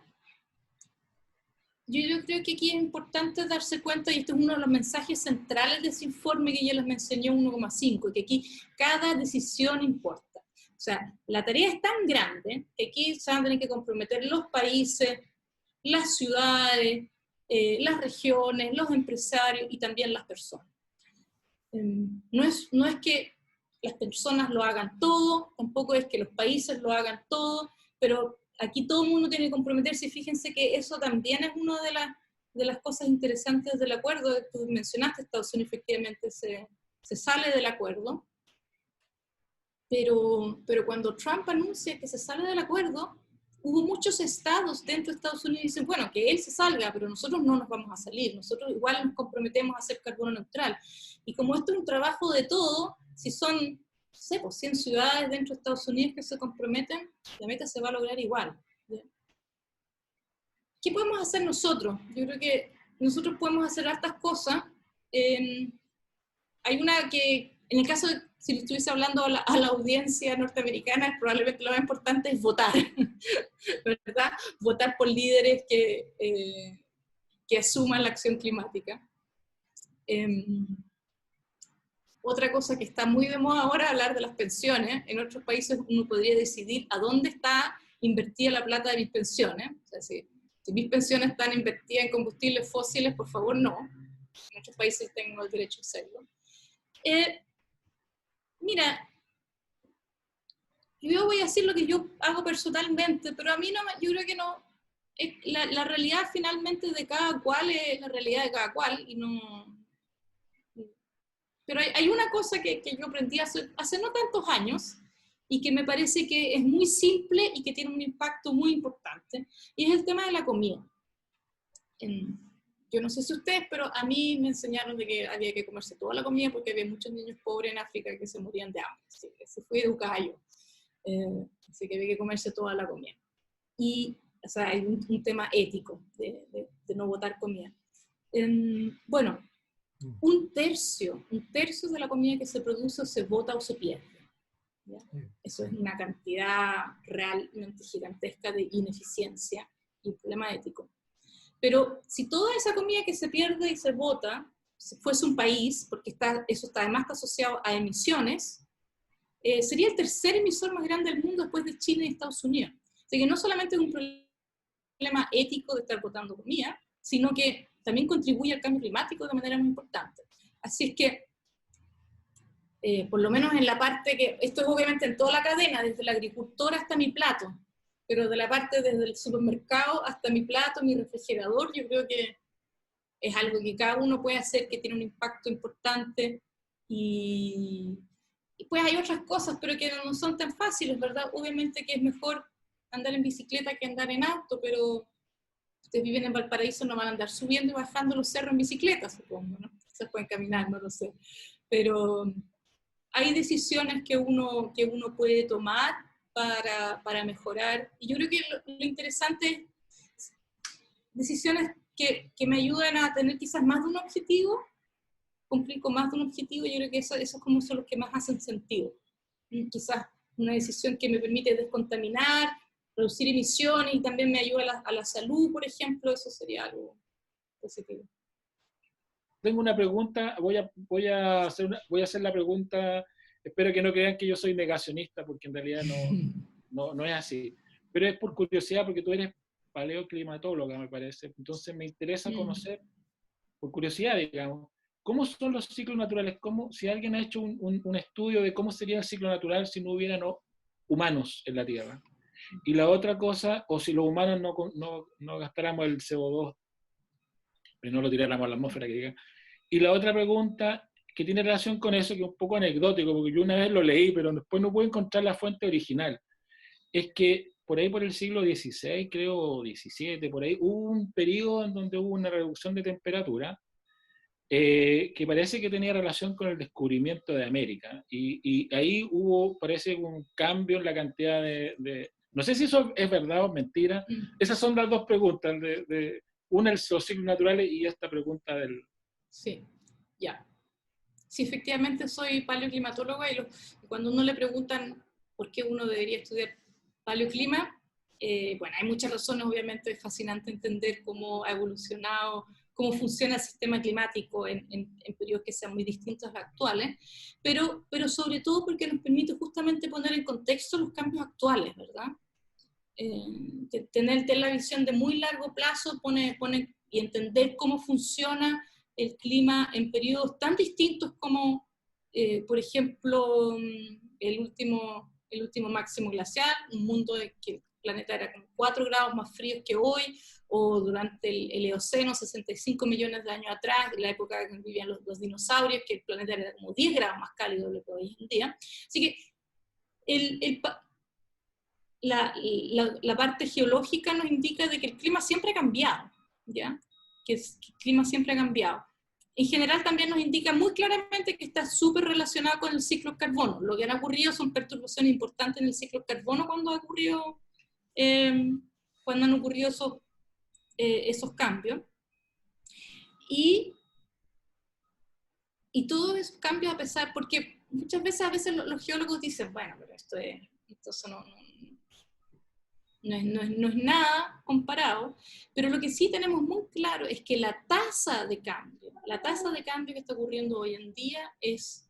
yo creo que aquí es importante darse cuenta, y este es uno de los mensajes centrales de ese informe que ya les mencioné, 1,5, que aquí cada decisión importa. O sea, la tarea es tan grande que aquí se van a tener que comprometer los países, las ciudades, las regiones, los empresarios y también las personas. No es que las personas lo hagan todo, tampoco es que los países lo hagan todo, pero aquí todo el mundo tiene que comprometerse, y fíjense que eso también es una de las cosas interesantes del acuerdo. Tú mencionaste, Estados Unidos efectivamente se sale del acuerdo, pero cuando Trump anuncia que se sale del acuerdo, hubo muchos estados dentro de Estados Unidos que dicen, bueno, que él se salga, pero nosotros no nos vamos a salir, nosotros igual nos comprometemos a ser carbono neutral. Y como esto es un trabajo de todo, si son, no sé, pues 100 ciudades dentro de Estados Unidos que se comprometen, la meta se va a lograr igual. ¿Qué podemos hacer nosotros? Yo creo que nosotros podemos hacer hartas cosas. Hay una que, en el caso de, si le estuviese hablando a la audiencia norteamericana, probablemente lo más importante es votar, ¿verdad? Votar por líderes que asuman la acción climática. Otra cosa que está muy de moda ahora, hablar de las pensiones. En otros países uno podría decidir a dónde está invertida la plata de mis pensiones. O sea, si mis pensiones están invertidas en combustibles fósiles, por favor no. En otros países tengo el derecho a hacerlo. Mira, yo voy a decir lo que yo hago personalmente, pero a mí no, yo creo que no, la realidad finalmente de cada cual es la realidad de cada cual, y no. Pero hay una cosa que yo aprendí hace no tantos años, y que me parece que es muy simple y que tiene un impacto muy importante, y es el tema de la comida. Yo no sé si ustedes, pero a mí me enseñaron de que había que comerse toda la comida porque había muchos niños pobres en África que se morían de hambre. Así que se fue educada yo. Así que había que comerse toda la comida. Y, o sea, hay un tema ético de no botar comida. Bueno, un tercio de la comida que se produce se bota o se pierde. ¿Ya? Eso es una cantidad realmente gigantesca de ineficiencia y problema ético. Pero si toda esa comida que se pierde y se bota, si fuese un país, porque eso además está asociado a emisiones, sería el tercer emisor más grande del mundo después de China y Estados Unidos. Así que no solamente es un problema ético de estar botando comida, sino que también contribuye al cambio climático de manera muy importante. Así es que, por lo menos en la parte que, esto es obviamente en toda la cadena, desde el agricultor hasta mi plato, pero de la parte desde el supermercado hasta mi plato, mi refrigerador, yo creo que es algo que cada uno puede hacer que tiene un impacto importante, y pues hay otras cosas, pero que no son tan fáciles, ¿verdad? Obviamente que es mejor andar en bicicleta que andar en auto, pero ustedes viven en Valparaíso, no van a andar subiendo y bajando los cerros en bicicleta, supongo, ¿no? quizás pueden caminar, no lo sé. Pero hay decisiones que uno puede tomar para mejorar. Y yo creo que lo interesante es decisiones que me ayudan a tener quizás más de un objetivo, cumplir con más de un objetivo. Yo creo que esos como son los que más hacen sentido. Quizás una decisión que me permite descontaminar, reducir emisiones y también me ayuda a la salud, por ejemplo, eso sería algo positivo. Tengo una pregunta, voy a hacer la pregunta, espero que no crean que yo soy negacionista, porque en realidad no es así, pero es por curiosidad, porque tú eres paleoclimatóloga, me parece, entonces me interesa conocer, por curiosidad, digamos, ¿cómo son los ciclos naturales? Si alguien ha hecho un estudio de cómo sería el ciclo natural si no hubiera humanos en la Tierra? Y la otra cosa, o si los humanos no gastáramos el CO2, pero no lo tiráramos a la atmósfera, que diga. Y la otra pregunta que tiene relación con eso, que es un poco anecdótico, porque yo una vez lo leí, pero después no pude encontrar la fuente original, es que por ahí por el siglo XVI, creo, o XVII, por ahí, hubo un periodo en donde hubo una reducción de temperatura, que parece que tenía relación con el descubrimiento de América. Y ahí parece un cambio en la cantidad no sé si eso es verdad o mentira. Esas son las dos preguntas, una, los ciclos naturales, y esta pregunta del... Sí, ya. Sí, efectivamente soy paleoclimatóloga y cuando uno le preguntan por qué uno debería estudiar paleoclima, bueno, hay muchas razones, obviamente es fascinante entender cómo ha evolucionado, cómo funciona el sistema climático en periodos que sean muy distintos a los actuales, pero sobre todo porque nos permite justamente poner en contexto los cambios actuales, ¿verdad? Tener la visión de muy largo plazo y entender cómo funciona el clima en periodos tan distintos como, por ejemplo, el último máximo glacial, un mundo en que el planeta era como 4 grados más frío que hoy, o durante el Eoceno, 65 millones de años atrás, la época en que vivían los dinosaurios, que el planeta era como 10 grados más cálido de lo que hoy en día. Así que la parte geológica nos indica de que el clima siempre ha cambiado, ¿ya? Que el clima siempre ha cambiado. En general también nos indica muy claramente que está súper relacionado con el ciclo del carbono. Lo que han ocurrido son perturbaciones importantes en el ciclo del carbono cuando han ocurrido esos cambios. Y todos esos cambios porque muchas veces los geólogos dicen, bueno, pero esto no es nada comparado, pero lo que sí tenemos muy claro es que la tasa de cambio que está ocurriendo hoy en día es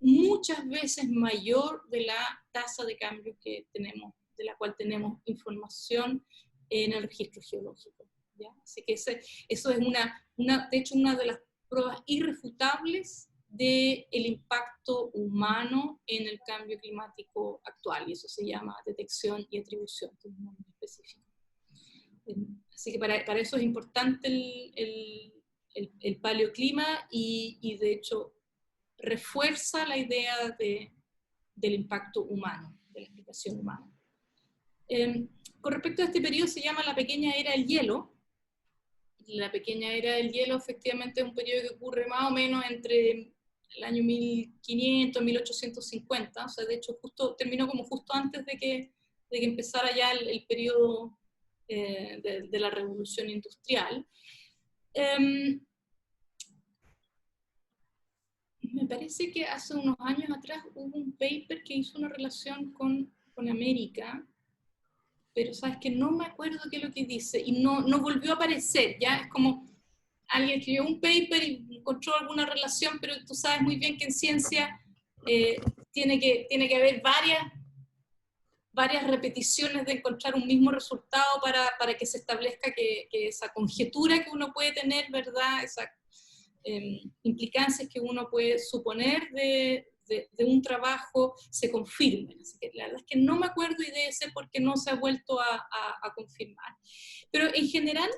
muchas veces mayor de la tasa de cambio que tenemos, de la cual tenemos información en el registro geológico, ¿ya? Así que eso es de hecho una de las pruebas irrefutables del impacto humano en el cambio climático actual, y eso se llama detección y atribución, que es un nombre específico. Así que para eso es importante el paleoclima y de hecho refuerza la idea del impacto humano, de la explicación humana. Con respecto a este periodo se llama la pequeña era del hielo. La pequeña era del hielo efectivamente es un periodo que ocurre más o menos entre el año 1500 y 1850, o sea, de hecho terminó como justo antes de que empezara ya el periodo de la revolución industrial. Me parece que hace unos años atrás hubo un paper que hizo una relación con América, pero sabes que no me acuerdo qué es lo que dice, y no volvió a aparecer, ya es como alguien escribió un paper y encontró alguna relación, pero tú sabes muy bien que en ciencia tiene que haber varias repeticiones de encontrar un mismo resultado para que se establezca que esa conjetura que uno puede tener, ¿verdad? Esas implicancias que uno puede suponer de un trabajo se confirmen. Así que la verdad es que no me acuerdo y debe ser porque no se ha vuelto a confirmar. Pero en general,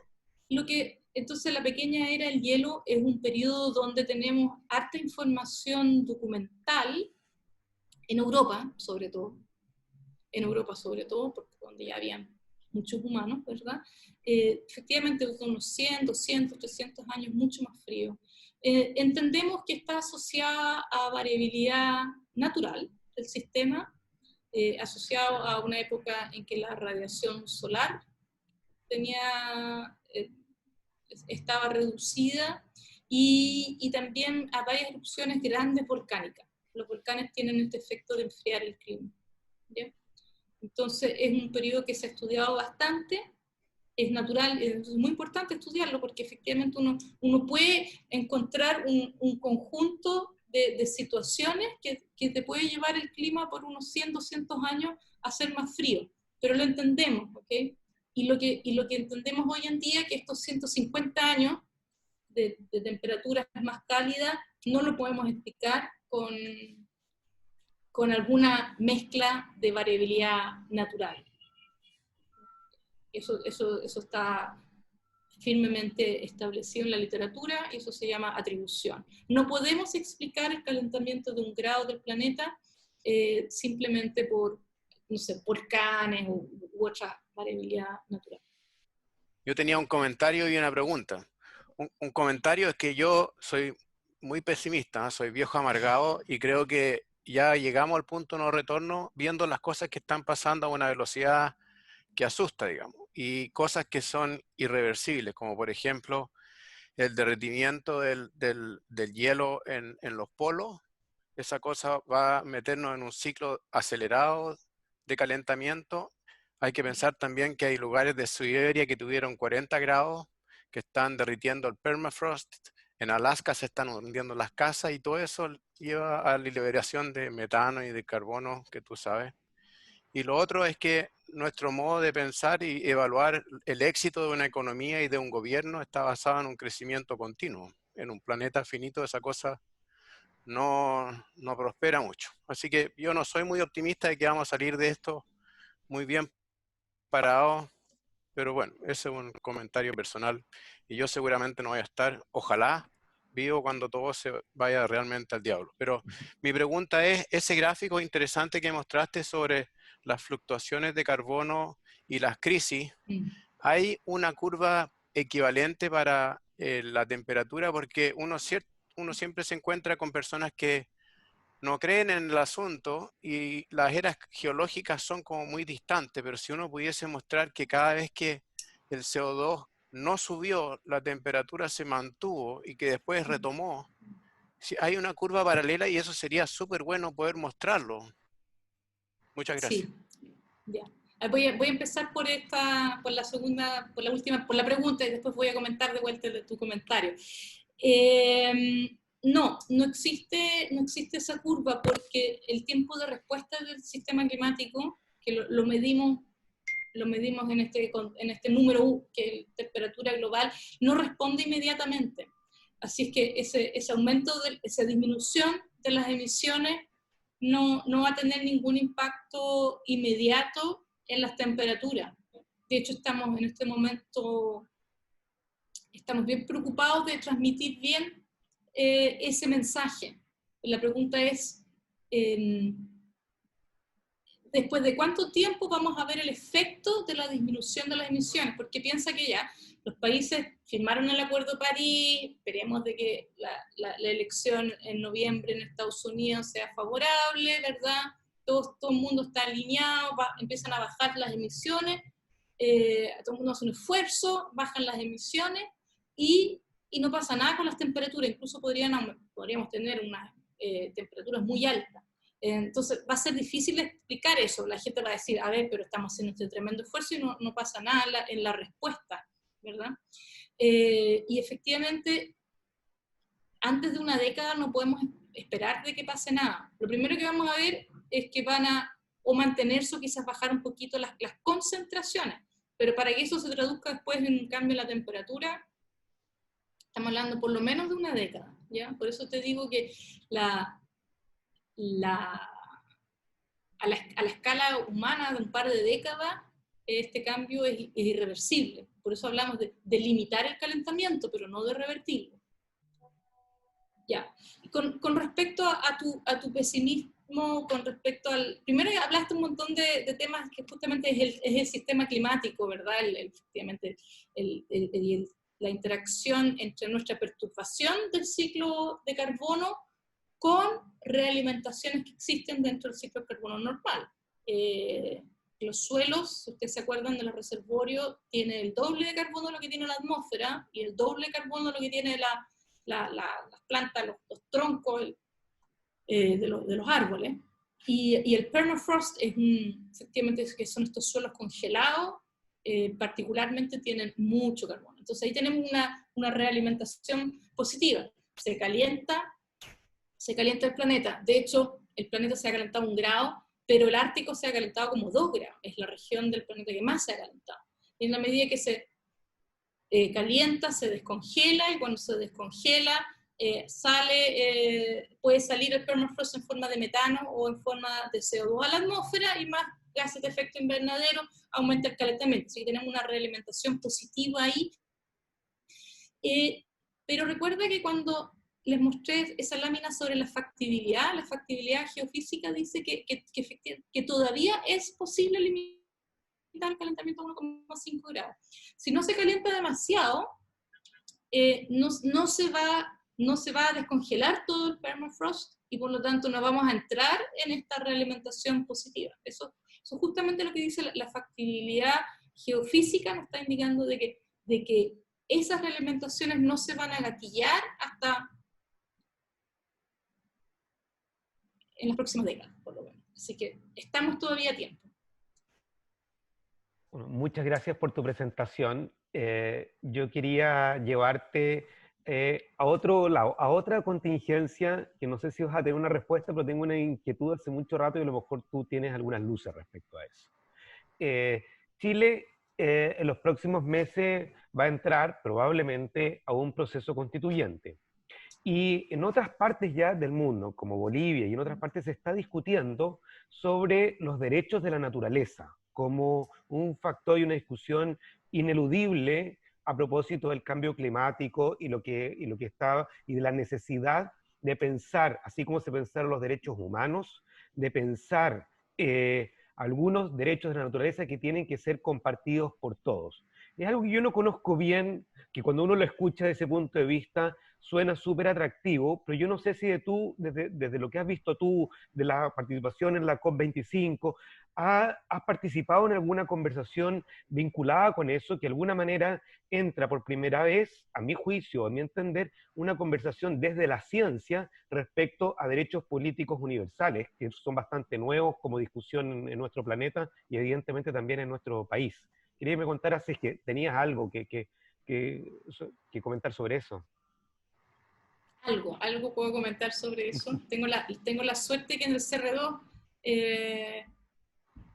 entonces la pequeña era del hielo es un periodo donde tenemos harta información documental en Europa, sobre todo, porque donde ya habían muchos humanos, ¿verdad? Efectivamente, unos 100, 200, 300 años, mucho más frío. entendemos que está asociada a variabilidad natural del sistema, asociado a una época en que la radiación solar estaba reducida, y también a varias erupciones grandes volcánicas. Los volcanes tienen este efecto de enfriar el clima, ¿ya? Entonces es un periodo que se ha estudiado bastante, es natural, es muy importante estudiarlo porque efectivamente uno puede encontrar un conjunto de situaciones que te puede llevar el clima por unos 100, 200 años a ser más frío, pero lo entendemos, ¿ok? Y lo que entendemos hoy en día es que estos 150 años de temperaturas más cálidas no lo podemos explicar con alguna mezcla de variabilidad natural. Eso está firmemente establecido en la literatura, y eso se llama atribución. No podemos explicar el calentamiento de 1 grado del planeta simplemente por, no sé, volcanes u otra variabilidad natural. Yo tenía un comentario y una pregunta. Un comentario es que yo soy muy pesimista, ¿no? Soy viejo amargado y creo que ya llegamos al punto no retorno viendo las cosas que están pasando a una velocidad que asusta, digamos, y cosas que son irreversibles, como por ejemplo el derretimiento del hielo en los polos. Esa cosa va a meternos en un ciclo acelerado de calentamiento. Hay que pensar también que hay lugares de Siberia que tuvieron 40 grados, que están derritiendo el permafrost. En Alaska se están hundiendo las casas y todo eso lleva a la liberación de metano y de carbono, que tú sabes. Y lo otro es que nuestro modo de pensar y evaluar el éxito de una economía y de un gobierno está basado en un crecimiento continuo. En un planeta finito esa cosa no prospera mucho. Así que yo no soy muy optimista de que vamos a salir de esto muy bien parados, pero bueno, ese es un comentario personal y yo seguramente no voy a estar, ojalá, vivo cuando todo se vaya realmente al diablo. Pero mi pregunta es, ese gráfico interesante que mostraste sobre las fluctuaciones de carbono y las crisis, ¿hay una curva equivalente para la temperatura? Porque uno siempre se encuentra con personas que no creen en el asunto y las eras geológicas son como muy distantes, pero si uno pudiese mostrar que cada vez que el CO2 no subió, la temperatura se mantuvo y que después retomó, si hay una curva paralela, y eso sería súper bueno poder mostrarlo. Muchas gracias. Sí, ya. Voy a empezar por la pregunta, y después voy a comentar de vuelta de tu comentario. No existe esa curva, porque el tiempo de respuesta del sistema climático, que lo medimos en este número U, que es temperatura global, no responde inmediatamente. Así es que ese aumento, esa disminución de las emisiones no va a tener ningún impacto inmediato en las temperaturas. De hecho, estamos en este momento bien preocupados de transmitir bien ese mensaje. La pregunta es, ¿después de cuánto tiempo vamos a ver el efecto de la disminución de las emisiones? Porque piensa que ya los países firmaron el Acuerdo de París, esperemos de que la elección en noviembre en Estados Unidos sea favorable, ¿verdad? Todo el mundo está alineado, empiezan a bajar las emisiones, todo el mundo hace un esfuerzo, bajan las emisiones, y no pasa nada con las temperaturas, incluso podríamos tener unas temperaturas muy altas. Entonces va a ser difícil explicar eso, la gente va a decir, a ver, pero estamos haciendo este tremendo esfuerzo y no pasa nada en la respuesta, ¿verdad? Y efectivamente, antes de una década no podemos esperar de que pase nada. Lo primero que vamos a ver es que van a o mantenerse o quizás bajar un poquito las concentraciones, pero para que eso se traduzca después en un cambio en la temperatura, estamos hablando por lo menos de una década, ¿ya? Por eso te digo que a la escala humana de un par de décadas, este cambio es irreversible. Por eso hablamos de limitar el calentamiento, pero no de revertirlo. Ya. Con respecto a tu pesimismo, con respecto al... Primero hablaste un montón de temas que justamente es el sistema climático, ¿verdad? Efectivamente, la interacción entre nuestra perturbación del ciclo de carbono con realimentaciones que existen dentro del ciclo de carbono normal. Los suelos, si ustedes se acuerdan de los reservorios, tienen el doble de carbono de lo que tiene la atmósfera y el doble de carbono de lo que tiene las plantas, los troncos de los árboles. Y el permafrost es efectivamente, que son estos suelos congelados, particularmente tienen mucho carbono. Entonces ahí tenemos una realimentación positiva. Se calienta el planeta. De hecho, el planeta se ha calentado 1 grado, pero el Ártico se ha calentado como 2 grados. Es la región del planeta que más se ha calentado. Y en la medida que se calienta, se descongela, y cuando se descongela, puede salir el permafrost en forma de metano o en forma de CO2 a la atmósfera, y más gases de efecto invernadero, aumenta el calentamiento. Así que tenemos una realimentación positiva ahí. Pero recuerda que cuando les mostré esa lámina sobre la factibilidad geofísica dice que todavía es posible limitar el calentamiento a 1,5 grados. Si no se calienta demasiado, no se va a descongelar todo el permafrost, y por lo tanto no vamos a entrar en esta realimentación positiva. Eso es justamente lo que dice la factibilidad geofísica, nos está indicando de que esas realimentaciones no se van a gatillar hasta en las próximas décadas, por lo menos. Así que estamos todavía a tiempo. Bueno, muchas gracias por tu presentación. Yo quería llevarte a otro lado, a otra contingencia, que no sé si vas a tener una respuesta, pero tengo una inquietud hace mucho rato y a lo mejor tú tienes algunas luces respecto a eso. Chile en los próximos meses va a entrar probablemente a un proceso constituyente. Y en otras partes ya del mundo, como Bolivia y en otras partes, se está discutiendo sobre los derechos de la naturaleza como un factor y una discusión ineludible a propósito del cambio climático y de la necesidad de pensar, así como se pensaron los derechos humanos, de pensar algunos derechos de la naturaleza que tienen que ser compartidos por todos. Es algo que yo no conozco bien, que cuando uno lo escucha desde ese punto de vista suena súper atractivo, pero yo no sé si desde lo que has visto tú, de la participación en la COP25, has participado en alguna conversación vinculada con eso, que de alguna manera entra por primera vez, a mi juicio, a mi entender, una conversación desde la ciencia respecto a derechos políticos universales, que son bastante nuevos como discusión en nuestro planeta y evidentemente también en nuestro país. Quería que me contaras si es que tenías algo que comentar sobre eso. Algo puedo comentar sobre eso. Tengo la suerte que en el CR2,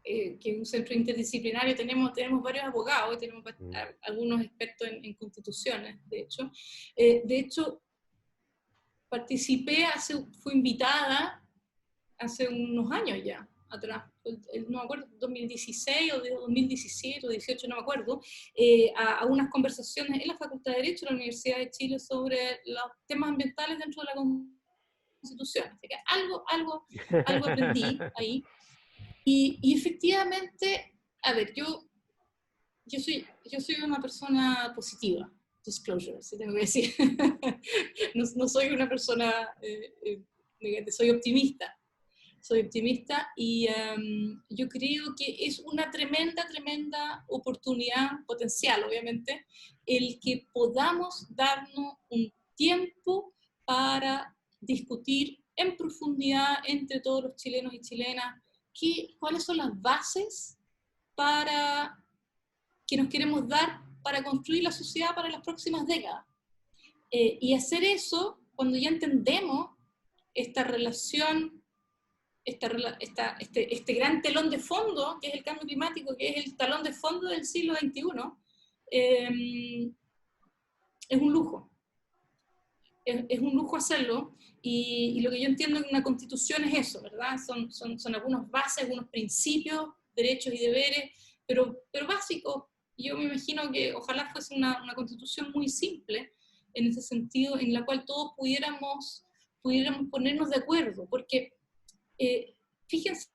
que es un centro interdisciplinario, tenemos varios abogados, y tenemos algunos expertos en constituciones, de hecho. De hecho, fui invitada hace unos años ya atrás, no me acuerdo, 2016 o 2017 o 2018, no me acuerdo, a unas conversaciones en la Facultad de Derecho de la Universidad de Chile sobre los temas ambientales dentro de la Constitución. Así que algo aprendí ahí. Y efectivamente, a ver, yo soy una persona positiva, disclosure, si tengo que decir. No soy una persona negativa, soy optimista. Y yo creo que es una tremenda oportunidad potencial, obviamente, el que podamos darnos un tiempo para discutir en profundidad entre todos los chilenos y chilenas cuáles son las bases que nos queremos dar para construir la sociedad para las próximas décadas. Y hacer eso cuando ya entendemos esta relación, este gran telón de fondo, que es el cambio climático, que es el talón de fondo del siglo XXI, es un lujo. Es un lujo hacerlo, y lo que yo entiendo en una constitución es eso, ¿verdad? Son algunas bases, algunos principios, derechos y deberes, pero básicos. Yo me imagino que ojalá fuese una constitución muy simple, en ese sentido, en la cual todos pudiéramos ponernos de acuerdo, porque fíjense,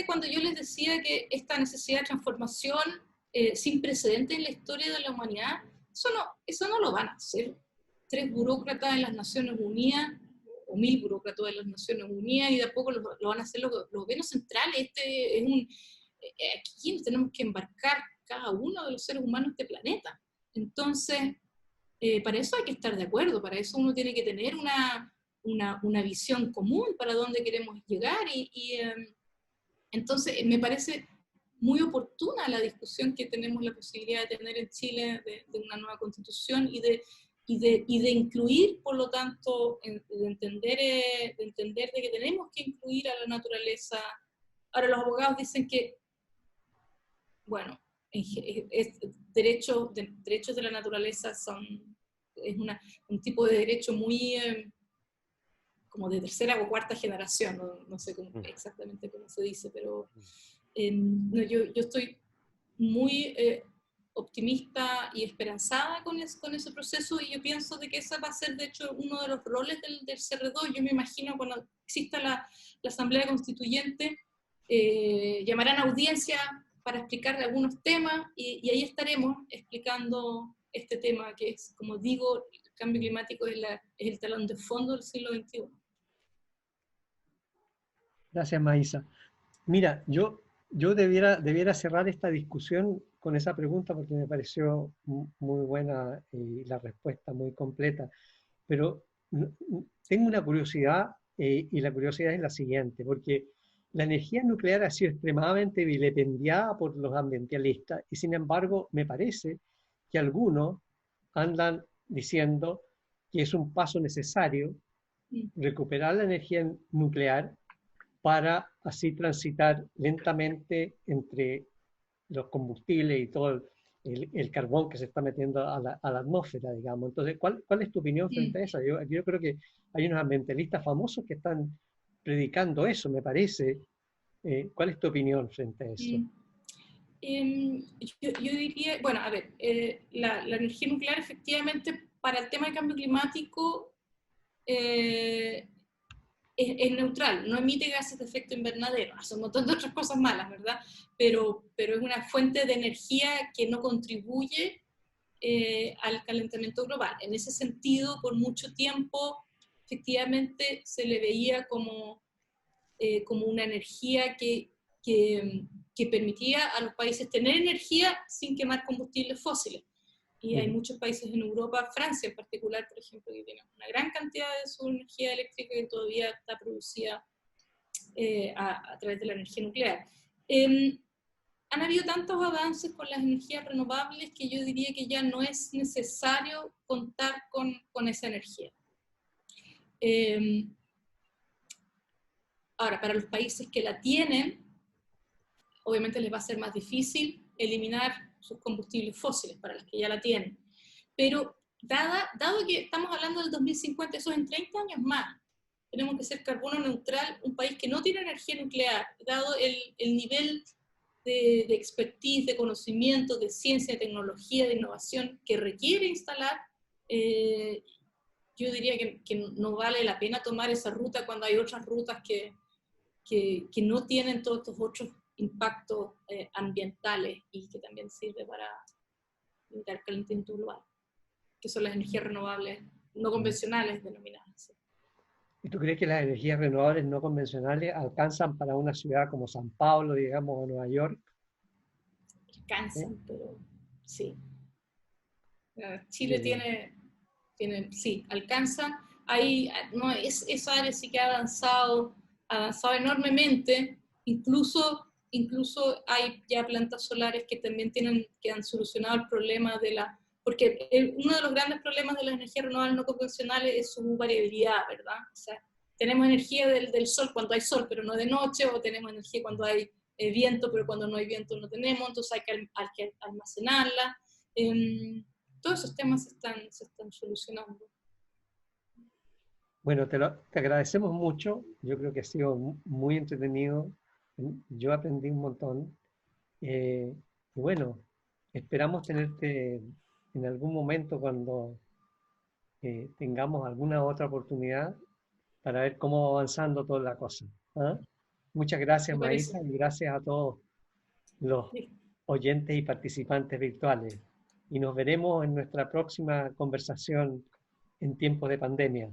cuando yo les decía que esta necesidad de transformación sin precedentes en la historia de la humanidad Eso no lo van a hacer 3 burócratas en las Naciones Unidas, o 1000 burócratas de las Naciones Unidas, y de a poco lo van a hacer los gobiernos centrales. Aquí nos tenemos que embarcar cada uno de los seres humanos de este planeta. Entonces, para eso hay que estar de acuerdo, para eso uno tiene que tener una visión común para dónde queremos llegar, entonces me parece muy oportuna la discusión que tenemos la posibilidad de tener en Chile de una nueva constitución y de incluir, por lo tanto, de entender de que tenemos que incluir a la naturaleza. Ahora los abogados dicen que, bueno, derechos de la naturaleza es un tipo de derecho muy como de tercera o cuarta generación, no sé exactamente cómo se dice, pero no, yo estoy muy optimista y esperanzada con ese proceso, y yo pienso de que ese va a ser, de hecho, uno de los roles del CR2. Yo me imagino cuando exista la Asamblea Constituyente, llamarán a audiencia para explicar algunos temas, y ahí estaremos explicando este tema que es, como digo, el cambio climático es el talón de fondo del siglo XXI. Gracias, Maísa. Mira, yo debiera cerrar esta discusión con esa pregunta porque me pareció muy buena y la respuesta muy completa, pero tengo una curiosidad, y la curiosidad es la siguiente, porque la energía nuclear ha sido extremadamente vilipendiada por los ambientalistas, y sin embargo me parece que algunos andan diciendo que es un paso necesario recuperar la energía nuclear para así transitar lentamente entre los combustibles y todo el carbón que se está metiendo a la atmósfera, digamos. Entonces, ¿cuál es tu opinión frente a eso? Yo creo que hay unos ambientalistas famosos que están predicando eso, me parece. ¿Cuál es tu opinión frente a eso? Yo diría, bueno, a ver, la energía nuclear efectivamente para el tema de cambio climático es neutral, no emite gases de efecto invernadero, hace un montón de otras cosas malas, ¿verdad? Pero es una fuente de energía que no contribuye al calentamiento global. En ese sentido, por mucho tiempo, efectivamente se le veía como una energía que permitía a los países tener energía sin quemar combustibles fósiles. Y hay muchos países en Europa, Francia en particular, por ejemplo, que tienen una gran cantidad de su energía eléctrica que todavía está producida a través de la energía nuclear. Han habido tantos avances con las energías renovables que yo diría que ya no es necesario contar con esa energía. Ahora, para los países que la tienen, obviamente les va a ser más difícil eliminar sus combustibles fósiles para los que ya la tienen. Pero dado que estamos hablando del 2050, eso es en 30 años más. Tenemos que ser carbono neutral, un país que no tiene energía nuclear, dado el nivel de expertise, de conocimiento, de ciencia, de tecnología, de innovación que requiere instalar, yo diría que no vale la pena tomar esa ruta cuando hay otras rutas que no tienen todos estos otros impactos ambientales y que también sirve para limitar el calentamiento global, que son las energías renovables no convencionales denominadas. ¿Y tú crees que las energías renovables no convencionales alcanzan para una ciudad como San Pablo, digamos, o Nueva York? Alcanzan, pero sí. Chile tiene, sí, alcanza. Esa área sí que ha avanzado enormemente. Incluso hay ya plantas solares que también que han solucionado el problema porque uno de los grandes problemas de las energías renovables no convencionales es su variabilidad, ¿verdad? O sea, tenemos energía del sol cuando hay sol, pero no de noche, o tenemos energía cuando hay viento, pero cuando no hay viento no tenemos, entonces hay que almacenarla. Todos esos temas se están solucionando. Bueno, te agradecemos mucho. Yo creo que ha sido muy entretenido. Yo aprendí un montón. Y bueno, esperamos tenerte en algún momento cuando tengamos alguna otra oportunidad para ver cómo va avanzando toda la cosa. ¿Ah? Muchas gracias, Maísa, y gracias a todos los oyentes y participantes virtuales. y nos veremos en nuestra próxima conversación en tiempos de pandemia.